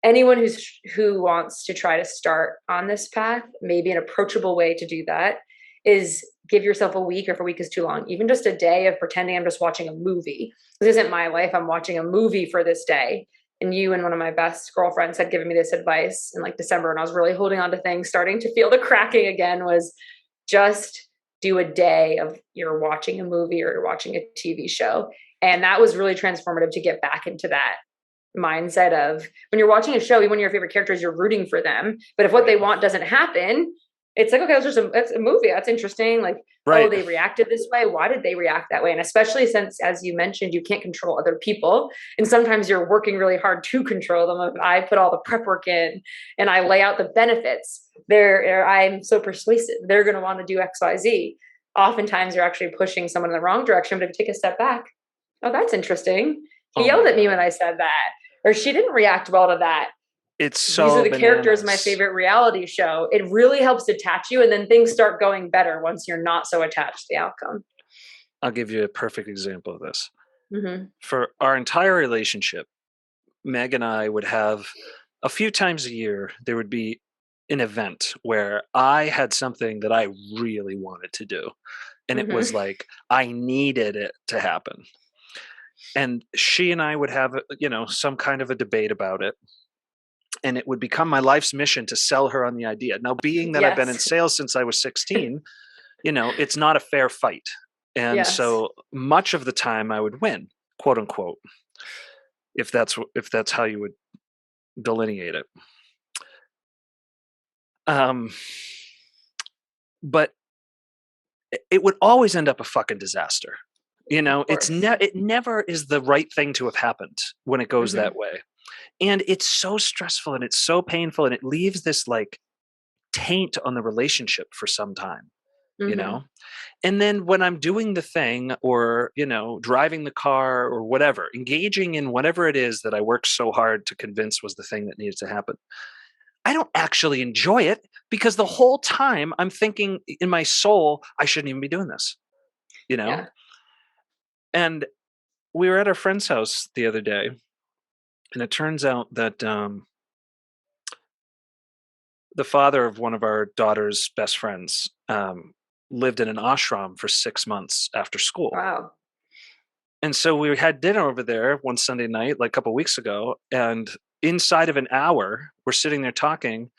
anyone who wants to try to start on this path, maybe an approachable way to do that is give yourself a week, or if a week is too long, even just a day of pretending I'm just watching a movie. This isn't my life. I'm watching a movie for this day. And you and one of my best girlfriends had given me this advice in like December, and I was really holding on to things, starting to feel the cracking again, was just do a day of you're watching a movie or you're watching a TV show. And that was really transformative to get back into that mindset of when you're watching a show, even when your favorite characters, you're rooting for them. But if what Right. they want doesn't happen, it's like, okay, that's a movie. That's interesting. Like, oh, Right. they reacted this way. Why did they react that way? And especially since, as you mentioned, you can't control other people. And sometimes you're working really hard to control them. If I put all the prep work in and I lay out the benefits, I'm so persuasive. They're going to want to do X, Y, Z. Oftentimes you're actually pushing someone in the wrong direction. But if you take a step back, oh, that's interesting. He Oh my yelled at me God. when I said that, or she didn't react well to that. It's These are so the characters in my bananas. favorite reality show. It really helps detach you, and then things start going better once you're not so attached to the outcome. I'll give you a perfect example of this. Hmm. For our entire relationship, Meg and I would have a few times a year, there would be an event where I had something that I really wanted to do. And it was Hmm. like, I needed it to happen. And she and I would have, some kind of a debate about it. And it would become my life's mission to sell her on the idea. Now, being that I've been in Yes. sales since I was 16, it's not a fair fight. And Yes. so much of the time I would win, quote unquote, if that's how you would delineate it. Um, but it would always end up a fucking disaster. Of It's course. it never is the right thing to have happened when it goes that Hmm. way. And it's so stressful and it's so painful and it leaves this like taint on the relationship for some time, you Hmm. know? And then when I'm doing the thing or, driving the car or whatever, engaging in whatever it is that I worked so hard to convince was the thing that needed to happen, I don't actually enjoy it because the whole time I'm thinking in my soul, I shouldn't even be doing this, you know? Yeah. And we were at our friend's house the other day, and it turns out that the father of one of our daughter's best friends lived in an ashram for 6 months after school. Wow. And so we had dinner over there one Sunday night, like a couple weeks ago, and inside of an hour, we're sitting there talking,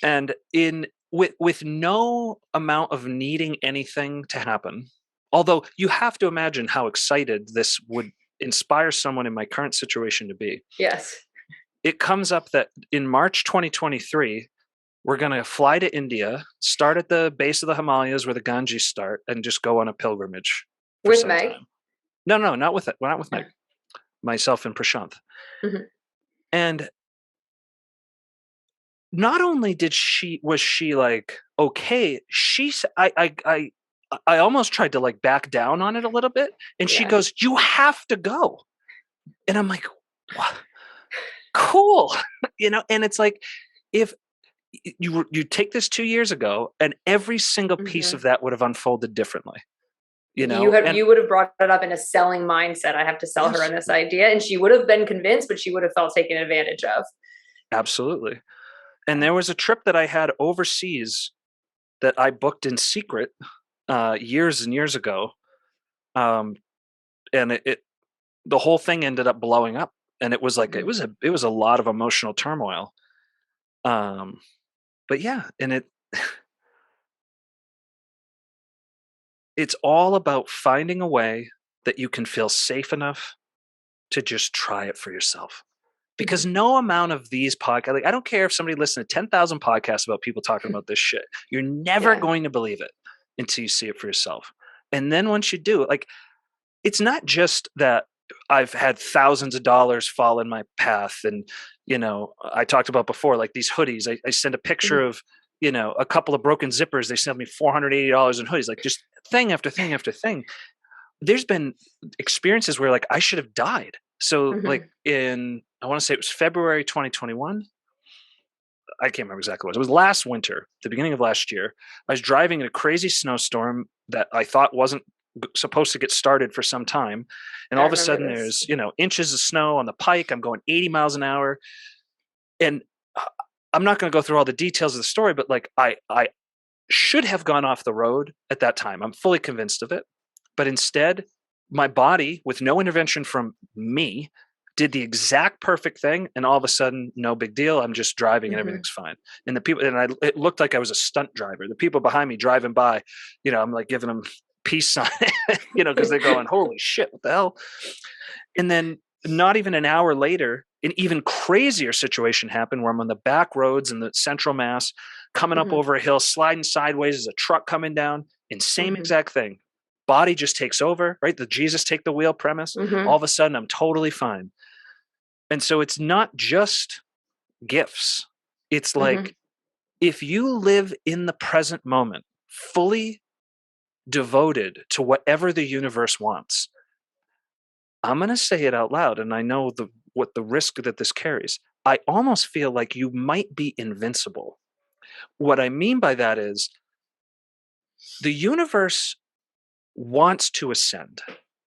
and in with no amount of needing anything to happen. Although you have to imagine how excited this would inspire someone in my current situation to be. Yes. It comes up that in March 2023, we're going to fly to India, start at the base of the Himalayas where the Ganges start, and just go on a pilgrimage for With some Meg. time. No, no, not with it. Not with Meg. Myself and Prashant. Hmm. And not only was she like okay, I almost tried to like back down on it a little bit, and she Yeah. goes, "You have to go," and I'm like, "What? Cool," and it's like if you take this 2 years ago, and every single piece of Mhm. that would have unfolded differently, and You would have brought it up in a selling mindset. I have to sell her yes, on this idea, and she would have been convinced, but she would have felt taken advantage of. absolutely. And Yeah. there was a trip that I had overseas that I booked in secret years and years ago, um, and the whole thing ended up blowing up, and it was like Mhm. it was a lot of emotional turmoil. Um, but yeah, and it's all about finding a way that you can feel safe enough to just try it for yourself. Because Mhm. no amount of these podcasts, like I don't care if somebody listens to 10,000 podcasts about people talking about this shit, you're never Yeah. going to believe it until you see it for yourself. And then once you do, like it's not just that I've had thousands of dollars fall in my path. And, I talked about before, like these hoodies, I send a picture Mhm. of, a couple of broken zippers. They sent me $480 in hoodies, like just thing after thing after thing. There's been experiences where like I should have died. So like Mhm. I want to say it was February 2021. I can't remember exactly what it was. It was last winter, the beginning of last year. I was driving in a crazy snowstorm that I thought wasn't supposed to get started for some time. And I all of a remember sudden this. there's, inches of snow on the pike. I'm going 80 miles an hour. And uh, I'm not going to go through all the details of the story, but like I should have gone off the road at that time. I'm fully convinced of it. But instead, my body, with no intervention from me, did the exact perfect thing. And all of a sudden, no big deal. I'm just driving and Mhm. everything's fine. And it looked like I was a stunt driver. The people behind me driving by, I'm like giving them peace sign, because they're going, holy shit, what the hell? And then not even an hour later, an even crazier situation happened where I'm on the back roads in the central Mass, coming up Mhm. over a hill, sliding sideways as a truck coming down, and same Mhm. exact thing. Body just takes over, right? The Jesus take the wheel premise. All Mhm. of a sudden, I'm totally fine. And so it's not just gifts. It's Mhm. like if you live in the present moment, fully devoted to whatever the universe wants, I'm going to say it out loud, and I know what the risk that this carries. I almost feel like you might be invincible. What I mean by that is the universe wants to ascend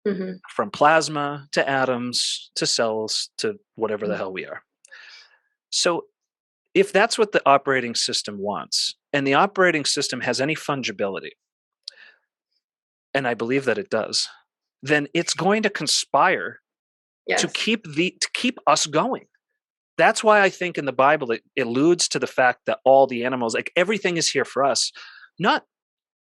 Mhm. from plasma to atoms to cells to whatever the Mhm. hell we are. So, if that's what the operating system wants, and the operating system has any fungibility, and I believe that it does, then it's going to conspire Yes. to keep us going. That's why I think in the Bible it alludes to the fact that all the animals, like everything is here for us. Not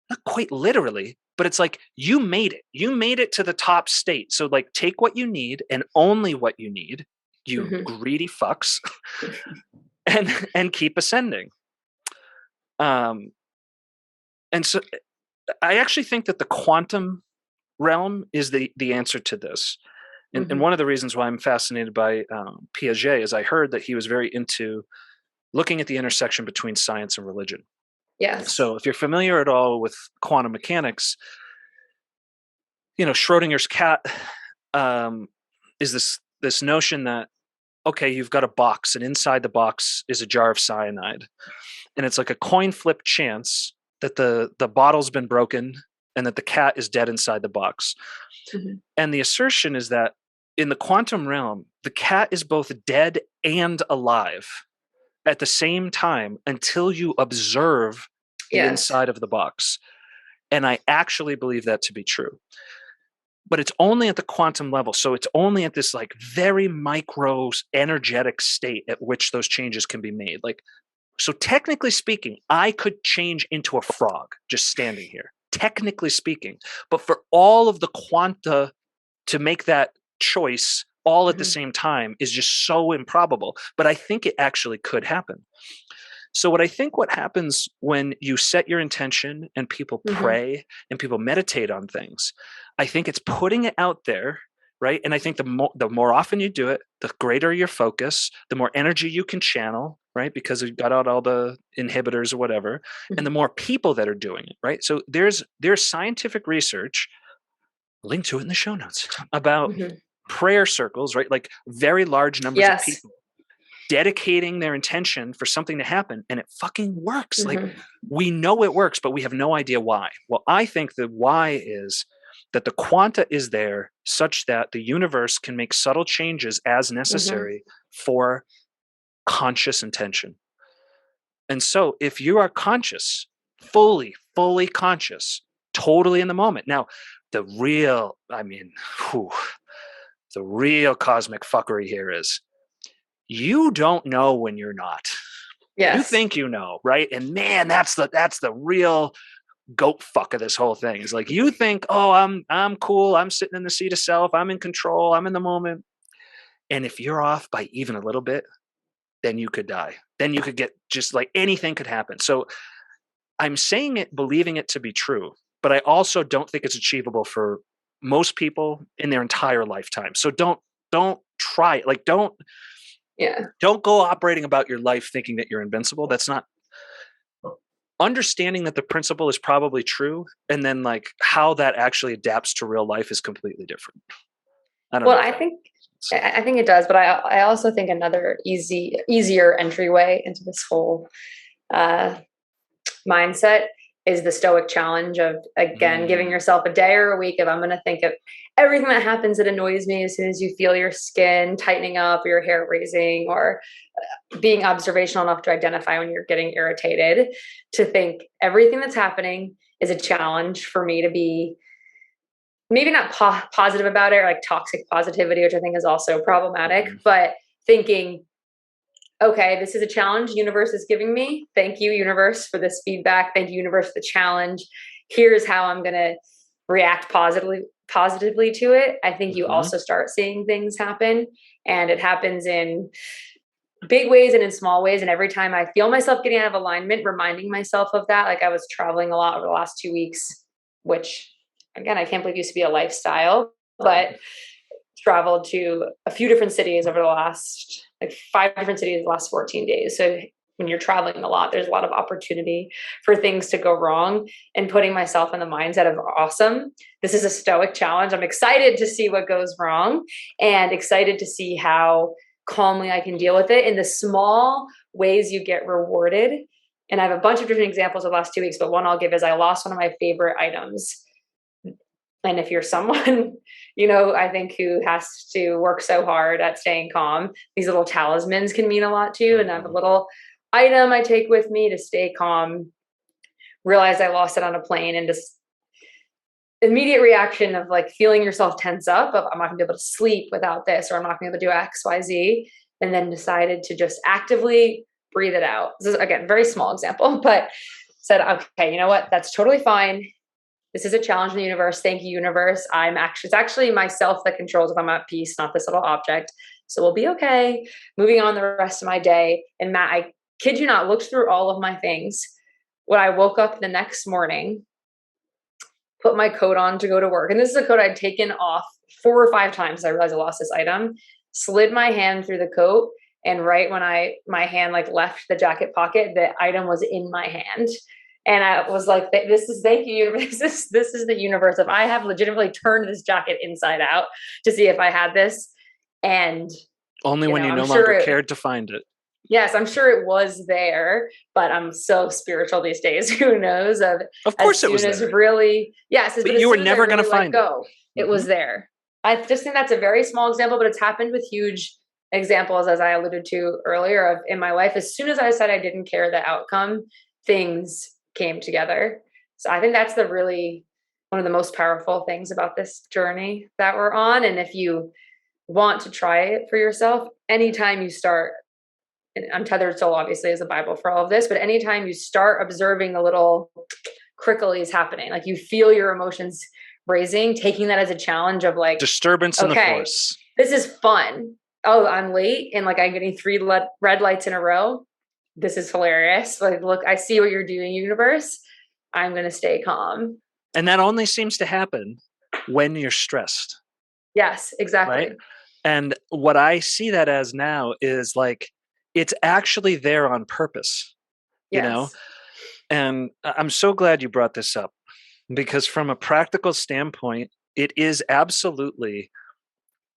not quite literally, but it's like you made it. You made it to the top state. So like take what you need and only what you need, you Mhm. greedy fucks, and keep ascending. Um and so I actually think that the quantum realm is the answer to this. And Mhm. one of the reasons why I'm fascinated by Piaget is I heard that he was very into looking at the intersection between science and religion. Yes. So if you're familiar at all with quantum mechanics, Schrodinger's cat um, is this notion that okay, you've got a box, and inside the box is a jar of cyanide, and it's like a coin flip chance that the bottle's been broken and that the cat is dead inside the box. Mhm. And the assertion is that in the quantum realm, the cat is both dead and alive at the same time until you observe the Yes. inside of the box. And I actually believe that to be true. But it's only at the quantum level. So it's only at this like very micro energetic state at which those changes can be made. Like, so technically speaking, I could change into a frog just standing here, technically speaking. But for all of the quanta to make that choice all at the Mhm. same time is just so improbable. But I think it actually could happen. So what happens when you set your intention and people Mhm. pray and people meditate on things, I think it's putting it out there right? And I think the more often you do it, the greater your focus, the more energy you can channel, right? Because you've got out all the inhibitors or whatever, and the more people that are doing it, right? So there's scientific research, link to it in the show notes, about Mm-hmm. prayer circles, right? Like very large numbers of Yes. people dedicating their intention for something to happen, and it fucking works. Like, Mm-hmm. we know it works, but we have no idea why. Well, I think the why is that the quanta is there such that the universe can make subtle changes as Mm-hmm. necessary for conscious intention. And so if you are conscious, fully conscious, totally in the moment. Now, the real, I mean, whew, the real cosmic fuckery here is you don't know when you're not. You Yes. think you know, right? And man, that's the real goat fuck of this whole thing. Is like, you think, oh, I'm cool, I'm sitting in the seat of self, I'm in control, I'm in the moment. And if you're off by even a little bit, then you could die. Then you could get, just like, anything could happen. So I'm saying it, believing it to be true, but I also don't think it's achievable for most people in their entire lifetime. So don't try it. Like, Yeah. don't go operating about your life thinking that you're invincible. That's not, understanding that the principle is probably true, and then like how that actually adapts to real life is completely different. I don't Well, know. I think it does, but I also think another easier entryway into this whole uh, mindset is the stoic challenge of, again, giving yourself a day or a week of, I'm going to think of everything that happens that annoys me. As soon as you feel your skin tightening up or your hair raising, or being observational enough to identify when you're getting irritated, to think everything that's happening is a challenge for me to be maybe not positive about it, or like toxic positivity, which I think is also problematic, but thinking, okay, this is a challenge universe is giving me. Thank you, universe, for this feedback. Thank you, universe, for the challenge. Here's how I'm going to react positively to it. I think you also start seeing things happen, and it happens in big ways and in small ways. And every time I feel myself getting out of alignment, reminding myself of that. Like, I was traveling a lot over the last 2 weeks, which, again, I can't believe used to be a lifestyle, but traveled to a few different cities over the last, like 5 different cities in the last 14 days. So when you're traveling a lot, there's a lot of opportunity for things to go wrong, and putting myself in the mindset of, awesome, this is a stoic challenge. I'm excited to see what goes wrong, and excited to see how calmly I can deal with it in the small ways you get rewarded. And I have a bunch of different examples of the last 2 weeks, but one I'll give is I lost one of my favorite items. And if you're someone, I think, who has to work so hard at staying calm, these little talismans can mean a lot to you. And I have a little item I take with me to stay calm. Realized I lost it on a plane, and just immediate reaction of like feeling yourself tense up of, I'm not gonna be able to sleep without this, or I'm not gonna be able to do X, Y, Z. And then decided to just actively breathe it out. This is, again, very small example, but said, okay, you know what? That's totally fine. This is a challenge in the universe. Thank you, universe. It's actually myself that controls if I'm at peace, not this little object. So we'll be okay. Moving on the rest of my day. And Matt, I kid you not, looked through all of my things. When I woke up the next morning, put my coat on to go to work. And this is a coat I'd taken off 4 or 5 times. I realized I lost this item, slid my hand through the coat. And right when my hand like left the jacket pocket, the item was in my hand. And I was like, thank you, universe. This is the universe. If I have legitimately turned this jacket inside out to see if I had this, and only when you I'm no sure longer cared to find it. Yes, I'm sure it was there, but I'm so spiritual these days. Who knows? Of course it was there. Really, yes, but you were never going to find it. It was there. I just think that's a very small example, but it's happened with huge examples, as I alluded to earlier, of in my life. As soon as I said I didn't care the outcome, things came together. So I think that's one of the most powerful things about this journey that we're on. And if you want to try it for yourself, anytime you start, and Untethered Soul obviously is the Bible for all of this, but anytime you start observing the little cricklies happening, like you feel your emotions raising, taking that as a challenge of like disturbance in the force. This is fun. Oh, I'm late and like I'm getting 3 red lights in a row. This is hilarious. Like, look, I see what you're doing, universe. I'm going to stay calm. And that only seems to happen when you're stressed. Yes, right? exactly. And what I see that as now is like it's actually there on purpose, you know? Yes. And I'm so glad you brought this up because from a practical standpoint, it is absolutely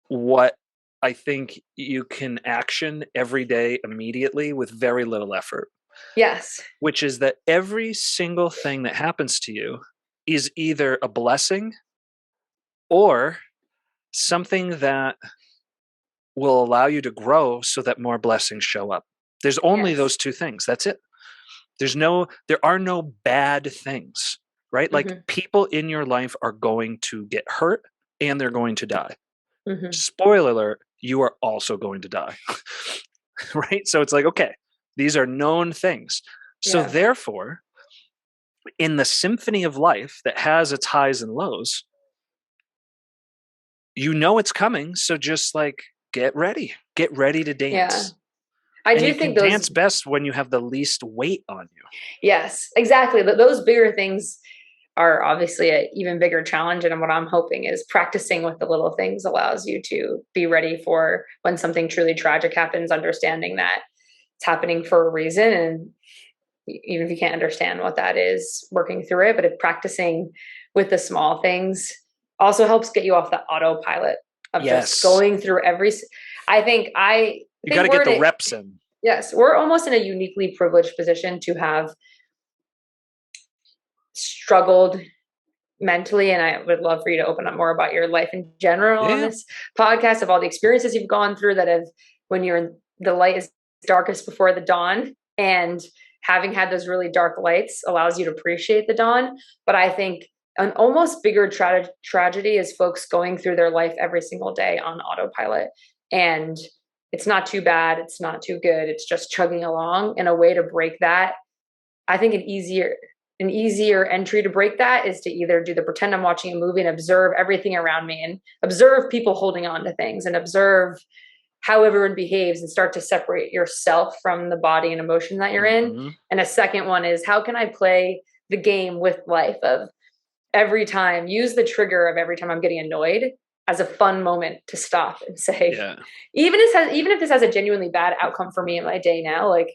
what I think you can action every day immediately with very little effort, Yes. which is that every single thing that happens to you is either a blessing or something that will allow you to grow so that more blessings show up. There's only Yes. those two things. That's it. There are no bad things, right? Like Hmm. people in your life are going to get hurt and they're going to die. Hmm. Spoiler alert, you are also going to die. Right? So it's like, okay, these are known things. So Yeah. therefore, in the symphony of life that has its highs and lows, you know it's coming. So just like get ready to Yeah. dance. I And do you think can those, dance best when you have the least weight on you. yes, exactly. Those bigger things are obviously an even bigger challenge. And what I'm hoping is practicing with the little things allows you to be ready for when something truly tragic happens, understanding that it's happening for a reason. And even if you can't understand what that is, working through it, but if practicing with the small things also helps get you off the autopilot of just Yes. going through I You got think to we're get in the a, reps in. yes, we're almost in a uniquely privileged position to have struggled mentally. And I would love for you to open up more about your life in general on Yeah. this podcast, of all the experiences you've gone through that have, when you're in the light is darkest before the dawn, and having had those really dark lights allows you to appreciate the dawn. But I think an almost bigger tragedy is folks going through their life every single day on autopilot, and it's not too bad, it's not too good, it's just chugging along. And a way to break that, I think an easier entry to break that is to either do the pretend I'm watching a movie and observe everything around me and observe people holding on to things and observe how everyone behaves and start to separate yourself from the body and emotion that you're in. Hmm. And a second one is, how can I play the game with life of every time, use the trigger of every time I'm getting annoyed as a fun moment to stop and say, Yeah. even if this has a genuinely bad outcome for me in my day now, like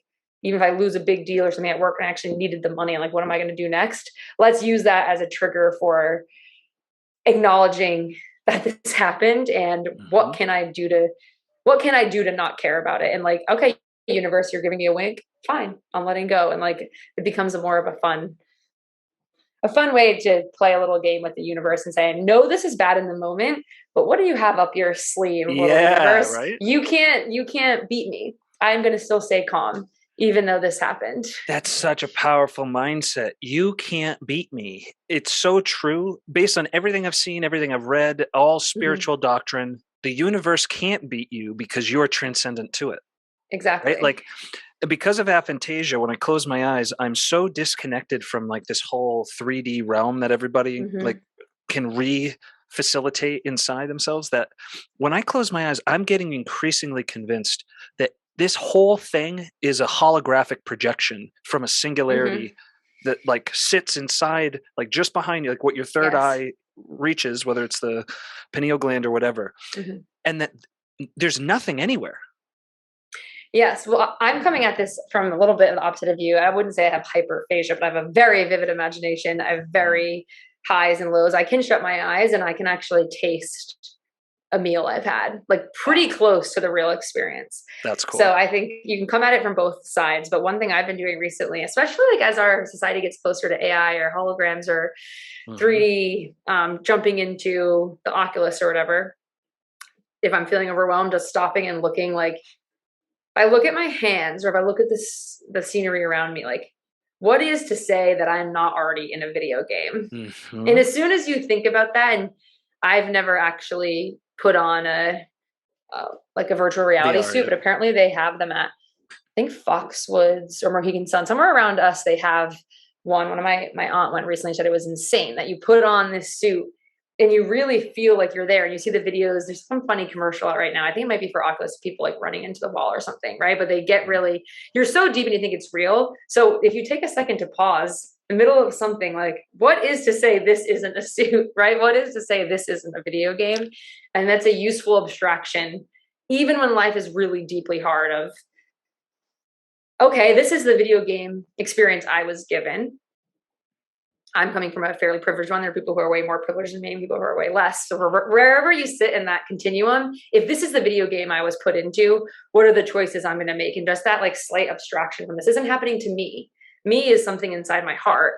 even if I lose a big deal or something at work and I actually needed the money, like what am I going to do next? Let's use that as a trigger for acknowledging that this happened, and Hmm. what can I do to not care about it? And like, okay, universe, you're giving me a wink. Fine, I'm letting go. And like it becomes a more of a fun way to play a little game with the universe and say, I know this is bad in the moment, but what do you have up your sleeve, little Yeah. universe? Right. You can't beat me. I'm going to still stay calm, even though this happened. That's such a powerful mindset. You can't beat me. It's so true. Based on everything I've seen, everything I've read, all Hmm. spiritual doctrine, the universe can't beat you because you're transcendent to it, right? Exactly. Like because of aphantasia, when I close my eyes, I'm so disconnected from like this whole 3D realm that everybody like Hmm. can facilitate inside themselves that when I close my eyes, I'm getting increasingly convinced that this whole thing is a holographic projection from a Hmm. singularity that like sits inside, like just behind you, like what your third Yes. eye reaches, whether it's the pineal gland or whatever, Hmm. and that there's nothing anywhere. Yes. Well, I'm coming at this from a little bit of the opposite of you. I wouldn't say I have hyperphagia, but I have a very vivid imagination. I have Mm, very highs and lows. I can shut my eyes and I can actually taste a meal I've had, like pretty wow, close to the real experience. that's So cool. I think you can come at it from both sides. But one thing I've been doing recently, especially like as our society gets closer to AI or holograms or Hmm. 3D, jumping into the Oculus or whatever, if I'm feeling overwhelmed, just stopping and looking, like if I look at my hands or if I look at the scenery around me, like what is to say that I'm not already in a video game? And Hmm. as soon as you think about that, and I've never actually put on like a virtual reality VR, suit, yeah. but apparently they have them at, I think, Foxwoods or Mohegan Sun, somewhere around us. They have one. One of my aunt went recently, said it was insane that you put on this suit and you really feel like you're there. And you see the videos. There's some funny commercial out right now. I think it might be for Oculus, people like running into the wall or something, right? But they get Mhm. really, you're so deep and you think it's real. So if you take a second to pause the middle of something, like, what is to say this isn't a suit, right? What is to say this isn't a video game? And that's a useful abstraction, even when life is really deeply hard of, okay, this is the video game experience I was given. I'm coming from a fairly privileged one. There are people who are way more privileged than me and people who are way less. So wherever you sit in that continuum, if this is the video game I was put into, what are the choices I'm going to make? And just that like slight abstraction from this isn't happening to me. Me is something inside my heart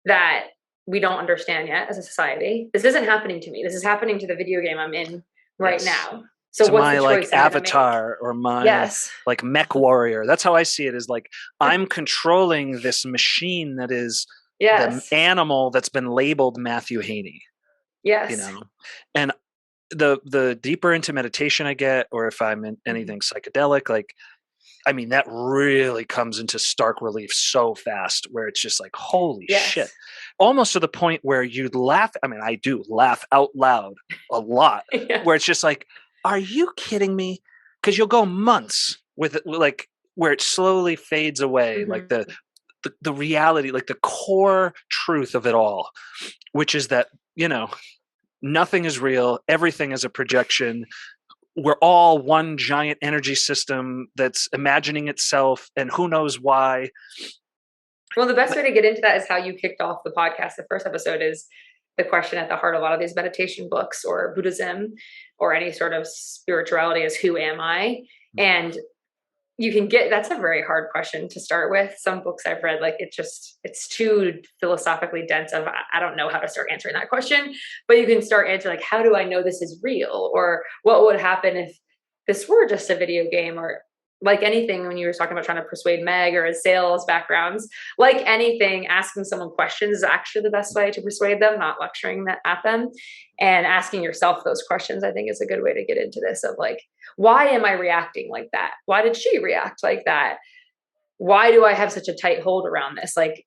that we don't understand yet as a society. This isn't happening to me. This is happening to the video game I'm in right now. So to what's my the like choice I'm gonna make? avatar or my Yes. like mech warrior. That's how I see it, is like I'm controlling this machine that is the Yes. animal that's been labeled Matthew Haney. Yes. You know, and the deeper into meditation I get, or if I'm in anything psychedelic, like, I mean, that really comes into stark relief so fast, where it's just like, holy shit. Almost to the point where you'd laugh. I mean, I do laugh out loud a lot, where it's just like, are you kidding me? Because you'll go months with it, like, where it slowly fades away, like the reality, like the core truth of it all, which is that, you know, nothing is real. Everything is a projection. We're all one giant energy system that's imagining itself, and who knows why. Well, the best way to get into that is how you kicked off the podcast. The first episode is the question at the heart of a lot of these meditation books or Buddhism or any sort of spirituality is, who am I? And you can get, that's a very hard question to start with. Some books I've read, like, it's too philosophically dense of, I don't know how to start answering that question, but you can start answering like, how do I know this is real? Or what would happen if this were just a video game? Or like anything, when you were talking about trying to persuade Meg or sales backgrounds, like anything, asking someone questions is actually the best way to persuade them, not lecturing at them. And asking yourself those questions, I think, is a good way to get into this of like, why am I reacting like that? Why did she react like that? Why do I have such a tight hold around this? Like,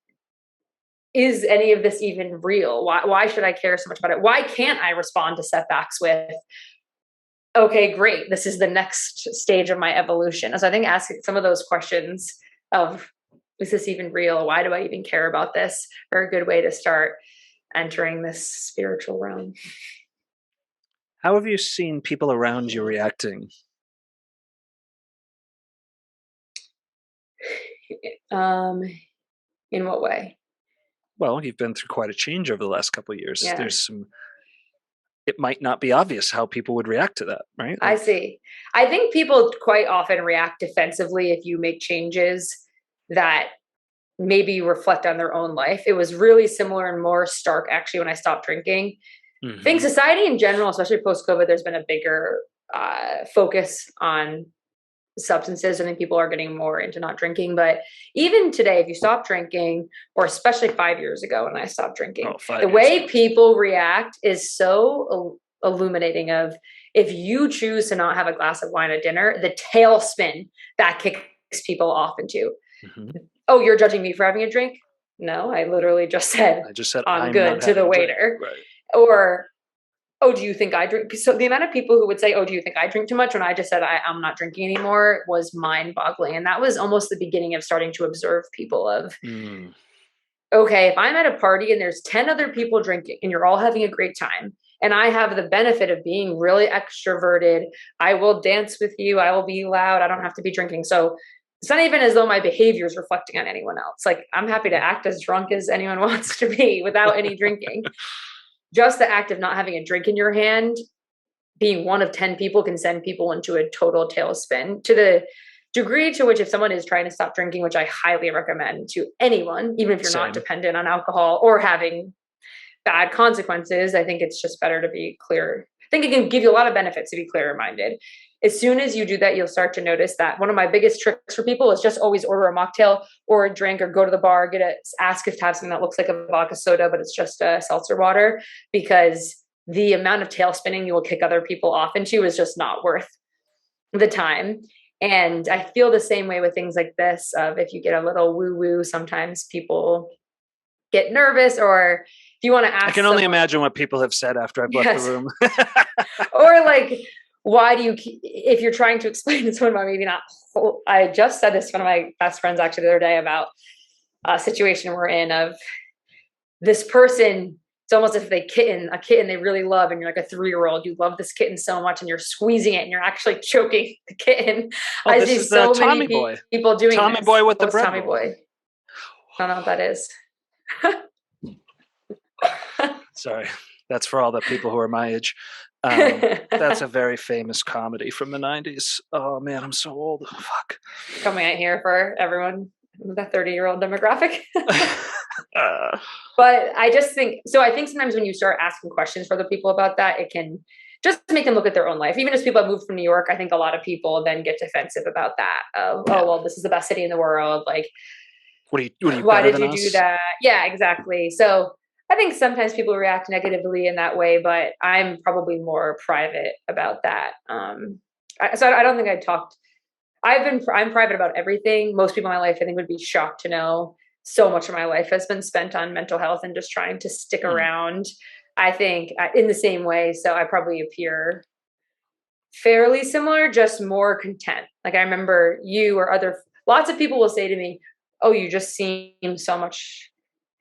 is any of this even real? Why should I care so much about it? Why can't I respond to setbacks with, okay, great, this is the next stage of my evolution? So I think asking some of those questions of, is this even real? Why do I even care about this? Are a good way to start entering this spiritual realm. How have you seen people around you reacting? In what way? Well, you've been through quite a change over the last couple of years. Yeah. There's some, it might not be obvious how people would react to that, right? I see. I think people quite often react defensively if you make changes that maybe reflect on their own life. It was really similar and more stark actually when I stopped drinking. I think society in general, especially post-COVID, there's been a bigger focus on substances. I think people are getting more into not drinking. But even today, if you stop drinking, or especially 5 years ago when I stopped drinking, the way people react is so illuminating of, if you choose to not have a glass of wine at dinner, the tailspin that kicks people off into. Oh, you're judging me for having a drink? No, I literally just said I'm good to the waiter. Right. Or, oh, do you think I drink? So the amount of people who would say, oh, do you think I drink too much? When I just said I'm not drinking anymore was mind boggling. And that was almost the beginning of starting to observe people of, okay, if I'm at a party and there's 10 other people drinking and you're all having a great time, and I have the benefit of being really extroverted, I will dance with you, I will be loud, I don't have to be drinking. So it's not even as though my behavior is reflecting on anyone else. Like, I'm happy to act as drunk as anyone wants to be without any drinking. Just the act of not having a drink in your hand, being one of 10 people, can send people into a total tailspin, to the degree to which, if someone is trying to stop drinking, which I highly recommend to anyone, even if you're not dependent on alcohol or having bad consequences, I think it's just better to be clear. I think it can give you a lot of benefits to be clear-minded. As soon as you do that, you'll start to notice that one of my biggest tricks for people is just always order a mocktail or a drink, or go to the bar, ask if to have something that looks like a vodka soda, but it's just a seltzer water, because the amount of tail spinning you will kick other people off into is just not worth the time. And I feel the same way with things like this, of if you get a little woo-woo, sometimes people get nervous, or if you want to ask, I can only imagine what people have said after I've left the room. Or like, why do you, if you're trying to explain to someone about maybe not, I just said this to one of my best friends actually the other day about, situation we're in of this person. It's almost as if a kitten they really love, and you're like a 3-year-old. You love this kitten so much, and you're squeezing it, and you're actually choking the kitten. Oh, I this see is the so Tommy many boy. people doing Tommy this. boy with the What's bread Tommy roll. boy? I don't know what that is. Sorry, that's for all the people who are my age. That's a very famous comedy from the 90s. Oh man, I'm so old. Oh, fuck. Coming out here for everyone, the 30-year-old demographic. uh, But I just think, so I think sometimes when you start asking questions for the people about that, it can just make them look at their own life. Even as people have moved from New York, I think a lot of people then get defensive about that. Of, yeah. oh, well, this is the best city in the world. Like, what are you why better did than you us? do that? Yeah, exactly. So I think sometimes people react negatively in that way, but I'm probably more private about that. So I don't think I talked. I'm private about everything. Most people in my life, I think, would be shocked to know so much of my life has been spent on mental health and just trying to stick around. I think in the same way. So I probably appear fairly similar, just more content. Like I remember you or lots of people will say to me, "Oh, you just seem so much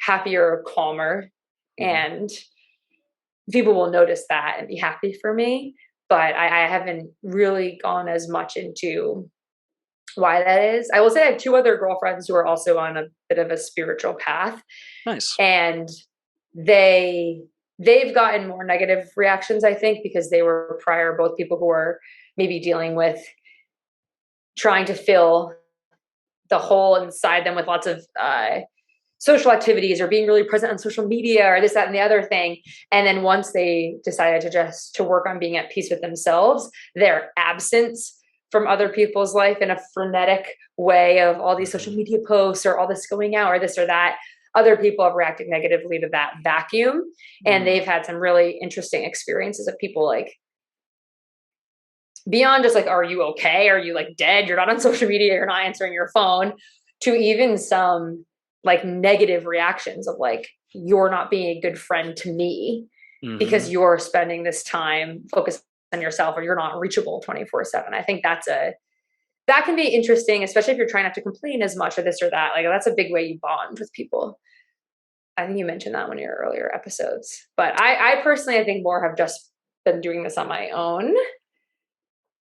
happier or calmer." And people will notice that and be happy for me. But I haven't really gone as much into why that is. I will say I have 2 other girlfriends who are also on a bit of a spiritual path, Nice. and they've gotten more negative reactions, I think, because they were prior both people who are maybe dealing with trying to fill the hole inside them with lots of social activities or being really present on social media or this, that, and the other thing. And then once they decided to work on being at peace with themselves, their absence from other people's life in a frenetic way of all these social media posts or all this going out or this or that, other people have reacted negatively to that vacuum. And they've had some really interesting experiences of people like beyond just like, are you okay? Are you like dead? You're not on social media. You're not answering your phone, to even some like negative reactions of like, you're not being a good friend to me because you're spending this time focused on yourself or you're not reachable 24/7. I think that can be interesting, especially if you're trying not to complain as much or this or that. Like that's a big way you bond with people. I think you mentioned that in one of your earlier episodes, but I personally, I think more have just been doing this on my own.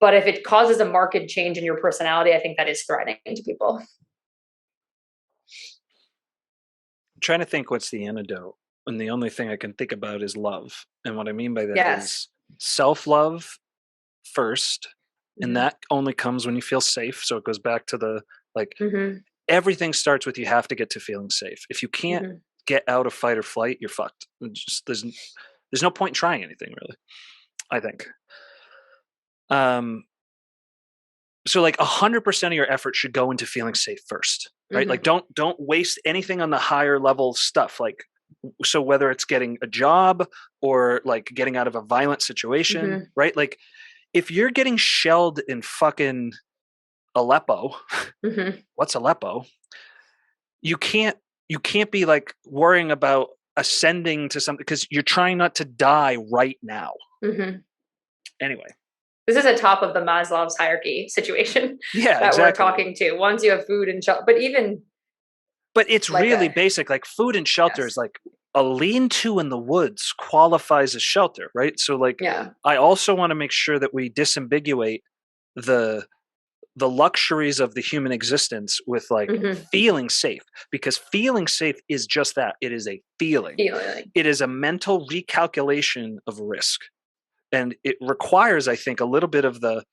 But if it causes a marked change in your personality, I think that is threatening to people. I'm trying to think what's the antidote. And the only thing I can think about is love. And what I mean by that is self-love first. And that only comes when you feel safe. So it goes back to the like everything starts with you have to get to feeling safe. If you can't get out of fight or flight, you're fucked. There's no point in trying anything really, I think. So like 100% of your effort should go into feeling safe first, right? Like don't waste anything on the higher level stuff. Like, so whether it's getting a job or like getting out of a violent situation, right? Like if you're getting shelled in fucking Aleppo, what's Aleppo? You can't be like worrying about ascending to something because you're trying not to die right now. Anyway. This is a top of the Maslow's hierarchy situation that exactly. We're talking to. Once you have food and shelter, but it's like really basic. Like food and shelter is like a lean-to in the woods qualifies as shelter, right? So like, I also want to make sure that we disambiguate the luxuries of the human existence with like feeling safe, because feeling safe is just that. It is a feeling. It is a mental recalculation of risk. And it requires, I think, a little bit of the...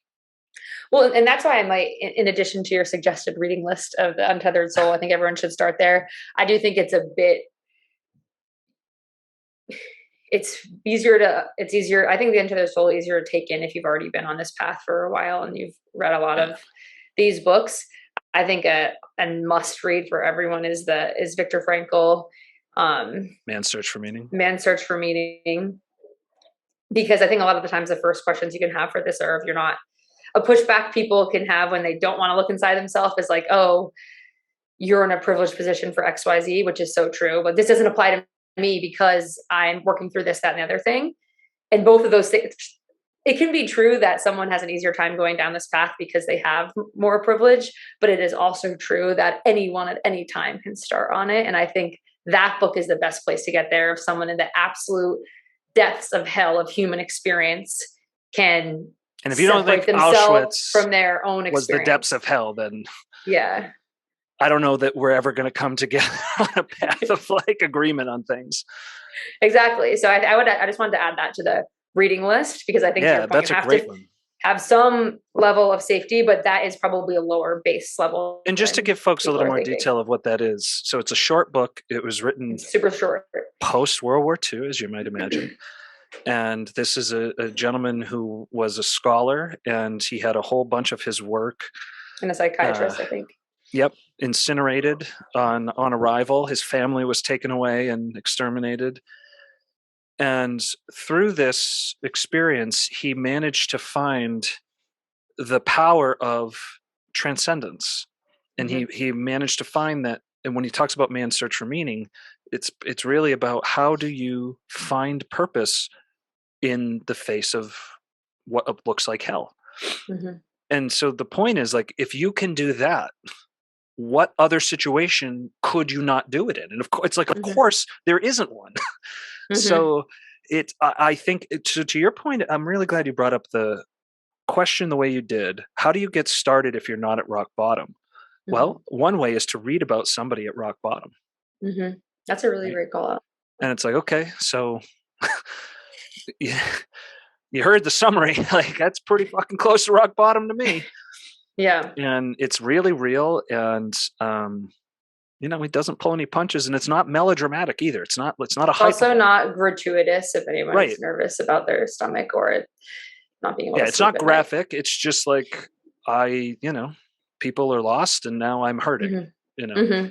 Well, and that's why I might, in addition to your suggested reading list of the Untethered Soul, I think everyone should start there. I do think it's easier. I think the Untethered Soul is easier to take in if you've already been on this path for a while and you've read a lot of these books. I think a must read for everyone is Viktor Frankl. Man's Search for Meaning. Man's Search for Meaning. Because I think a lot of the times the first questions you can have for this are, if you're not, a pushback people can have when they don't want to look inside themselves is like, oh, you're in a privileged position for XYZ, which is so true, but this doesn't apply to me because I'm working through this, that, and the other thing. And both of those things, it can be true that someone has an easier time going down this path because they have more privilege, but it is also true that anyone at any time can start on it. And I think that book is the best place to get there. If someone in the absolute depths of hell of human experience can And if you don't separate think themselves Auschwitz from their own was the depths experience. of hell, then Yeah. I don't know that we're ever going to come together on a path of like agreement on things. Exactly. So I just wanted to add that to the reading list, because I think to Yeah, your point, that's you a have to great one. have some level of safety, but that is probably a lower base level And just to than give folks a people little are more thinking. detail of what that is. So it's a short book. It was written It's super short. post World War II, as you might imagine. And this is a gentleman who was a scholar, and he had a whole bunch of his work, And a uh, psychiatrist, I think. yep, incinerated on arrival. His family was taken away and exterminated. And through this experience, he managed to find the power of transcendence. And Mm-hmm. he managed to find that. And when he talks about man's search for meaning, it's really about how do you find purpose in the face of what looks like hell. Mm-hmm. And so the point is, like, if you can do that, what other situation could you not do it in? And of course, it's like, of Mm-hmm. course, there isn't one. Mm-hmm. So I think to your point, I'm really glad you brought up the question the way you did. How do you get started if you're not at rock bottom? Mm-hmm. Well, one way is to read about somebody at rock bottom, Mm-hmm. That's a really right? great call out. And it's like, okay, so you, you heard the summary, like that's pretty fucking close to rock bottom to me. Yeah. And it's really real, and he doesn't pull any punches, and it's not melodramatic either. It's not a It's also hyperbole. not gratuitous if anyone is Right. nervous about their stomach or it not being able Yeah, to it's sleep not at night. graphic. It's just like people are lost and now I'm hurting. You Mm-hmm. know. Mm-hmm.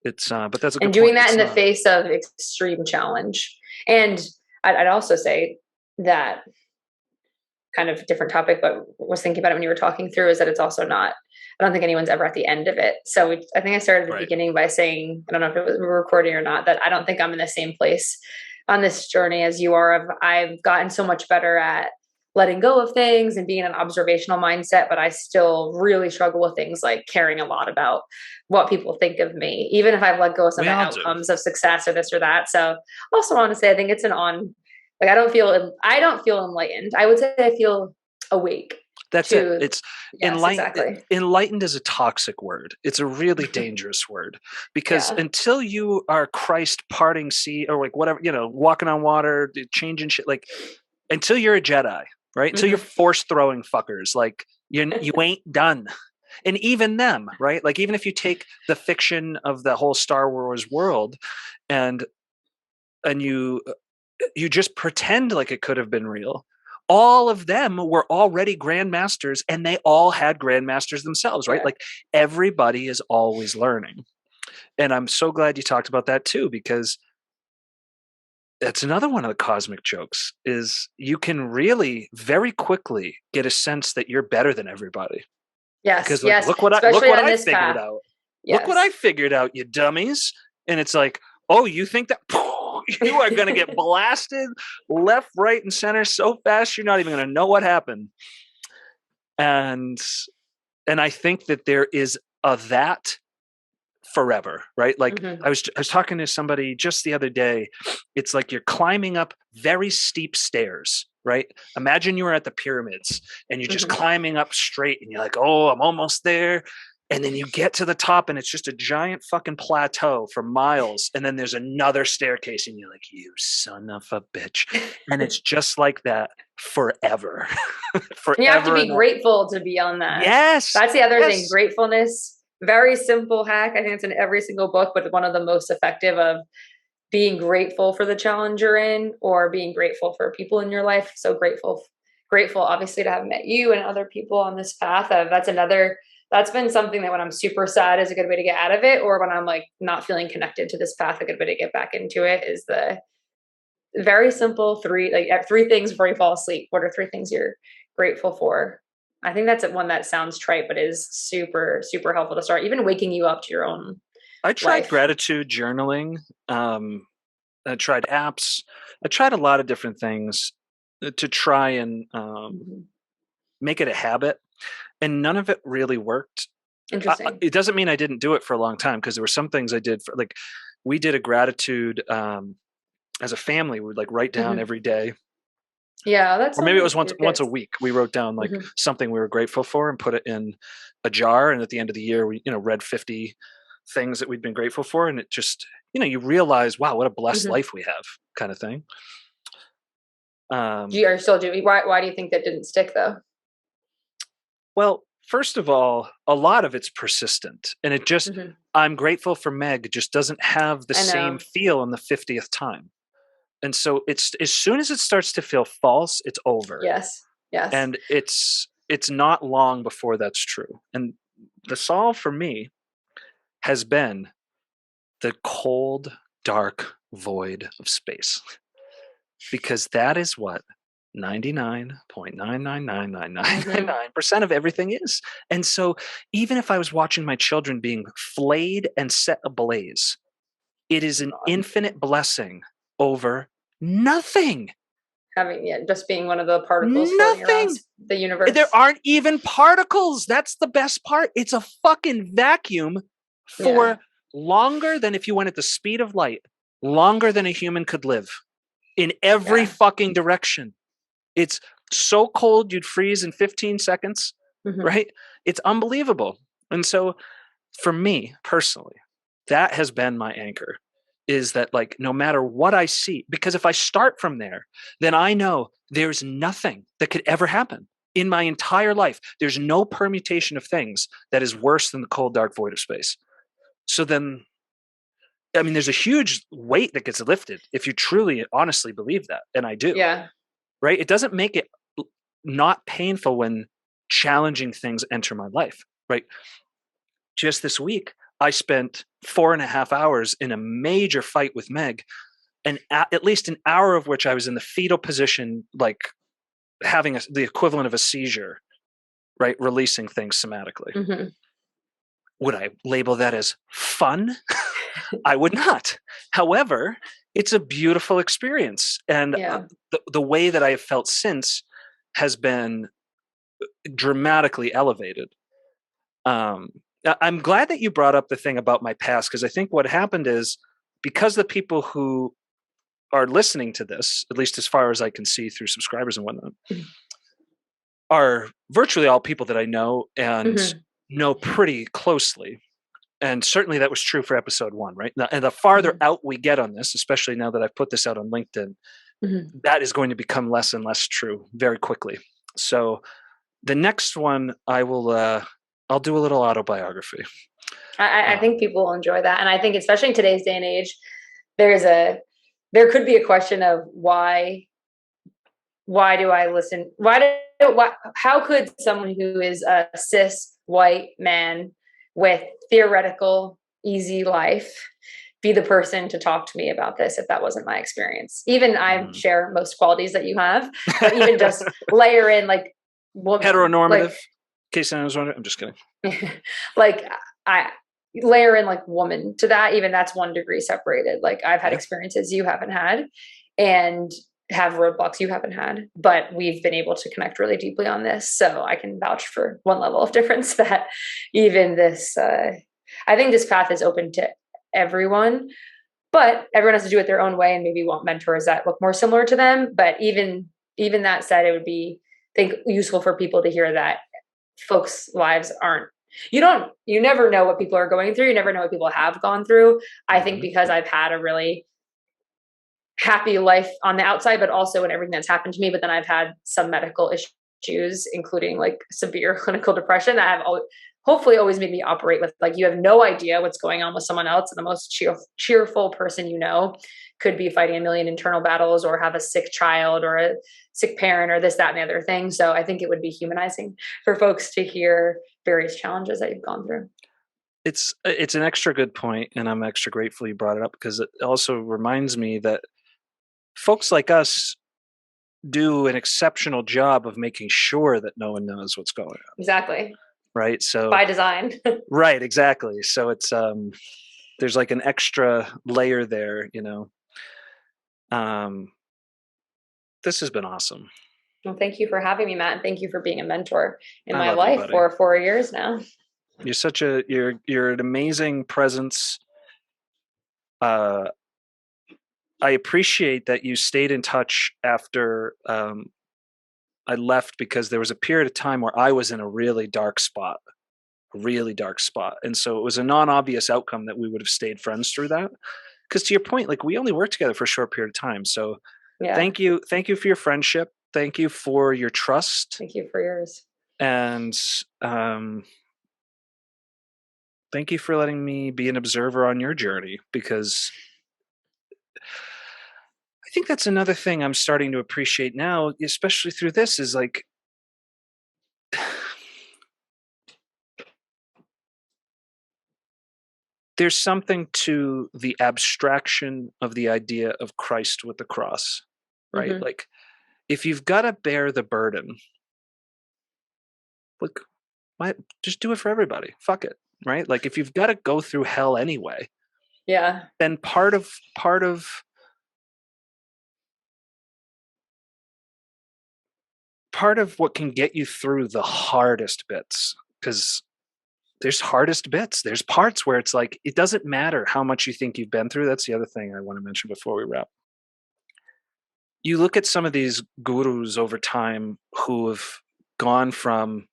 It's but that's a And good doing point. that in It's the not. face of extreme challenge. And I'd also say that, kind of different topic, but was thinking about it when you were talking through, is that it's also not, I don't think anyone's ever at the end of it. So I think I started at the Right. beginning by saying, I don't know if it was recording or not, that I don't think I'm in the same place on this journey as you are. I've gotten so much better at letting go of things and being in an observational mindset, but I still really struggle with things like caring a lot about what people think of me, even if I've let go of some We of the all do. outcomes of success or this or that. So also want to say, I think it's like I don't feel enlightened. I would say I feel awake That's it. to, It's yes, exactly. enlightened is a toxic word. It's a really dangerous word because Yeah. until you are Christ parting sea or like whatever, walking on water, changing shit, like until you're a Jedi, right? Until you're Hmm. force throwing fuckers, like you ain't done. And even them, right? Like even if you take the fiction of the whole Star Wars world and you just pretend like it could have been real, all of them were already grandmasters and they all had grandmasters themselves, right? Yeah. Like everybody is always learning. And I'm so glad you talked about that too, because that's another one of the cosmic jokes is you can really very quickly get a sense that you're better than everybody. Yes. Because like Yes. look what Especially on I this figured path. out. Look what I Yes. figured out, you dummies. And it's like, oh, you think that you are going to get blasted left, right, and center so fast you're not even going to know what happened. And I think that there is a that forever, right? Like Hmm. I was talking to somebody just the other day. It's like you're climbing up very steep stairs, right? Imagine you were at the pyramids and you're just Hmm. climbing up straight and you're like, oh, I'm almost there. And then you get to the top and it's just a giant fucking plateau for miles. And then there's another staircase and you're like, you son of a bitch. And it's just like that forever. You have to Forever be and ever. grateful to be on that. Yes. That's the other thing. Yes. Gratefulness, very simple hack. I think it's in every single book, but one of the most effective of being grateful for the challenge you're in or being grateful for people in your life. So grateful obviously to have met you and other people on this path. That's been something that when I'm super sad is a good way to get out of it, or when I'm like not feeling connected to this path, a good way to get back into it is the very simple three things before you fall asleep. What are three things you're grateful for? I think that's one that sounds trite, but is super, super helpful to start, even waking you up to your own I tried life. gratitude journaling. I tried apps. I tried a lot of different things. to try and Mhm. make it a habit, and none of it really worked. Interesting. It doesn't mean I didn't do it for a long time, because there were some things I did for, like, we did a gratitude as a family. We would like write down Mhm. every day, Yeah, that or maybe sounds it like was once good. a week. We wrote down like Mhm. something we were grateful for and put it in a jar. And at the end of the year, we read 50 things that we'd been grateful for, and it just you realize, wow, what a blessed Mhm. life we have, kind of thing. Do Um, you are you still doing why do you think that didn't stick though? well, first of all, a lot of it's persistent, and it just Mhm. I'm grateful for Meg just doesn't have the I same know. feel on the 50th time. And so it's as soon as it starts to feel false, it's over. Yes. Yes. And it's not long before that's true. And the solve for me has been the cold, dark void of space, because that is what 99.9999999% Mhm. of everything is. And so even if I was watching my children being flayed and set ablaze, it is an God. infinite blessing over nothing. Having yeah, just being one of the particles floating around Nothing. the There universe. aren't even particles. That's the best part. It's a fucking vacuum Yeah. for longer than, if you went at the speed of light, longer than a human could live, in every Yeah. fucking direction. It's so cold you'd freeze in 15 seconds, Mhm. right? It's unbelievable. And so for me personally, that has been my anchor, is that, like, no matter what I see, because if I start from there, then I know there's nothing that could ever happen in my entire life. There's no permutation of things that is worse than the cold, dark void of space. So then, I mean, there's a huge weight that gets lifted if you truly, honestly believe that. And I do, Yeah. right? It doesn't make it not painful when challenging things enter my life, right? Just this week, I spent 4.5 hours in a major fight with Meg, and at least an hour of which I was in the fetal position, like having the equivalent of a seizure, right? Releasing things somatically. Mhm. Would I label that as fun? I would not. However, it's a beautiful experience. And Yeah. the way that I have felt since has been dramatically elevated. Um, I'm glad that you brought up the thing about my past, because I think what happened is, because the people who are listening to this, at least as far as I can see through subscribers and whatnot, Mhm. are virtually all people that I know and Mhm. know pretty closely. And certainly that was true for episode one, right? And the farther Mhm. out we get on this, especially now that I've put this out on LinkedIn, Mhm. that is going to become less and less true very quickly. So the next one, I'll do a little autobiography. I think Um, people will enjoy that, and I think especially in today's day and age, there's a there could be a question of why do I listen? Why how could someone who is a cis white man with theoretical easy life be the person to talk to me about this if that wasn't my experience? Even I mm. share most qualities that you have, but even just layer in like woman, Heteronormative. like In case anyone was wondering, I'm just kidding. like I layer in like woman to that, even that's 1 degree separated. Like I've had Yeah. experiences you haven't had and have roadblocks you haven't had, but we've been able to connect really deeply on this. So I can vouch for one level of difference that even this, I think this path is open to everyone, but everyone has to do it their own way and maybe want mentors that look more similar to them. But even that said, it would be, I think, useful for people to hear that folks' lives aren't you never know what people are going through. You never know what people have gone through. I think Hmm. because I've had a really happy life on the outside, but also in everything that's happened to me. But then I've had some medical issues, including like severe clinical depression that have hopefully always made me operate with like, you have no idea what's going on with someone else. And the most cheerful person you know could be fighting a million internal battles or have a sick child or a sick parent or this, that, and the other thing. So I think it would be humanizing for folks to hear various challenges that you've gone through. It's an extra good point, and I'm extra grateful you brought it up, because it also reminds me that folks like us do an exceptional job of making sure that no one knows what's going on, Exactly. right? So By design. right, exactly. So it's there's like an extra layer there, um This has been awesome. Well, thank you for having me, Matt, and thank you for being a mentor in I my love you, life buddy. for 4 years now. You're an amazing presence. Uh, I appreciate that you stayed in touch after I left, because there was a period of time where I was in a really dark spot. And so it was a non-obvious outcome that we would have stayed friends through that. Because to your point, like, we only worked together for a short period of time. So Yeah, thank you for your friendship. Thank you for your trust, thank you for yours. and thank you for letting me be an observer on your journey. Because I think that's another thing I'm starting to appreciate now, especially through this, is like, there's something to the abstraction of the idea of Christ with the cross, right? Hmm. Like, if you've got to bear the burden, like, why just do it for everybody? Fuck it, right? Like, if you've got to go through hell anyway, Yeah. then part of what can get you through the hardest bits, because there's hardest bits. There's parts where it's like, it doesn't matter how much you think you've been through. That's the other thing I want to mention before we wrap. You look at some of these gurus over time who have gone from,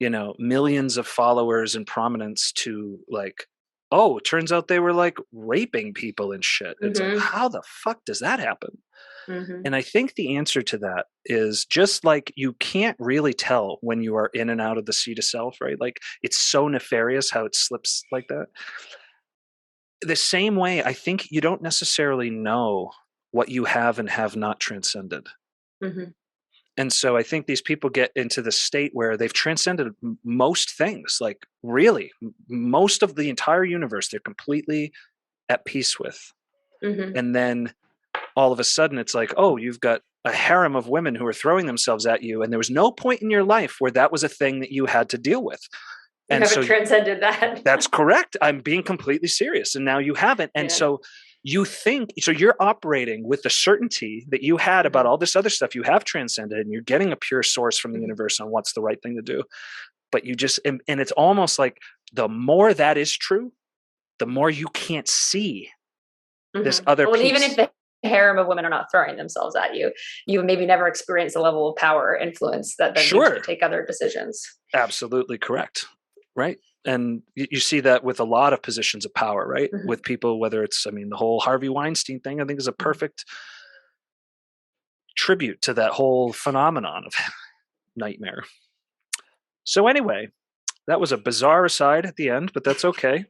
millions of followers and prominence to, like, oh, it turns out they were like raping people and shit. It's like, Hmm. how the fuck does that happen? Hmm. And I think the answer to that is, just like you can't really tell when you are in and out of the seat of self, right? Like, it's so nefarious how it slips like that. The same way, I think you don't necessarily know what you have and have not transcended. Hmm. And so I think these people get into the state where they've transcended most things, like, really, most of the entire universe, they're completely at peace with. Hmm. And then all of a sudden it's like, oh, you've got a harem of women who are throwing themselves at you. And there was no point in your life where that was a thing that you had to deal with. You And haven't so transcended that. that's correct. I'm being completely serious. And now you haven't. And Yeah. so you're operating with the certainty that you had about Hmm. all this other stuff you have transcended, and you're getting a pure source from the Hmm. universe on what's the right thing to do. But you just, and it's almost like, the more that is true, the more you can't see Hmm. this other Well, and even if piece. the harem of women are not throwing themselves at you, you maybe never experience a level of power or influence that then leads you to Sure. take other decisions. Absolutely correct. Right. And you see that with a lot of positions of power, right? Hmm. With people, whether it's, I mean, the whole Harvey Weinstein thing, I think, is a Hmm. perfect tribute to that whole phenomenon of nightmare. So, anyway, that was a bizarre aside at the end, but that's okay.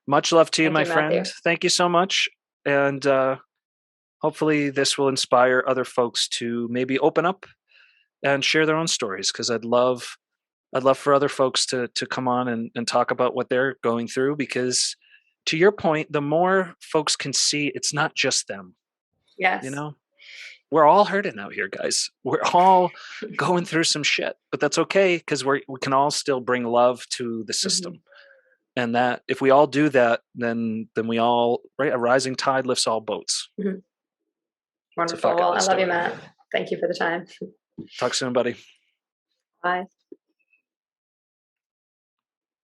Much love to you, Thank my you, friend. Matthew. Thank you so much. And hopefully, this will inspire other folks to maybe open up and share their own stories, because I'd love for other folks to come on and talk about what they're going through, because, to your point, the more folks can see, it's not just them, you Yes. know? We're all hurting out here, guys. We're all going through some shit, but that's okay, because we can all still bring love to the Hmm. system. And that, if we all do that, then we all, right, a rising tide lifts all boats. Hmm. So Wonderful. fuck it, Well, I let's love do you, it. Matt. Thank you for the time. Talk soon, buddy. Bye.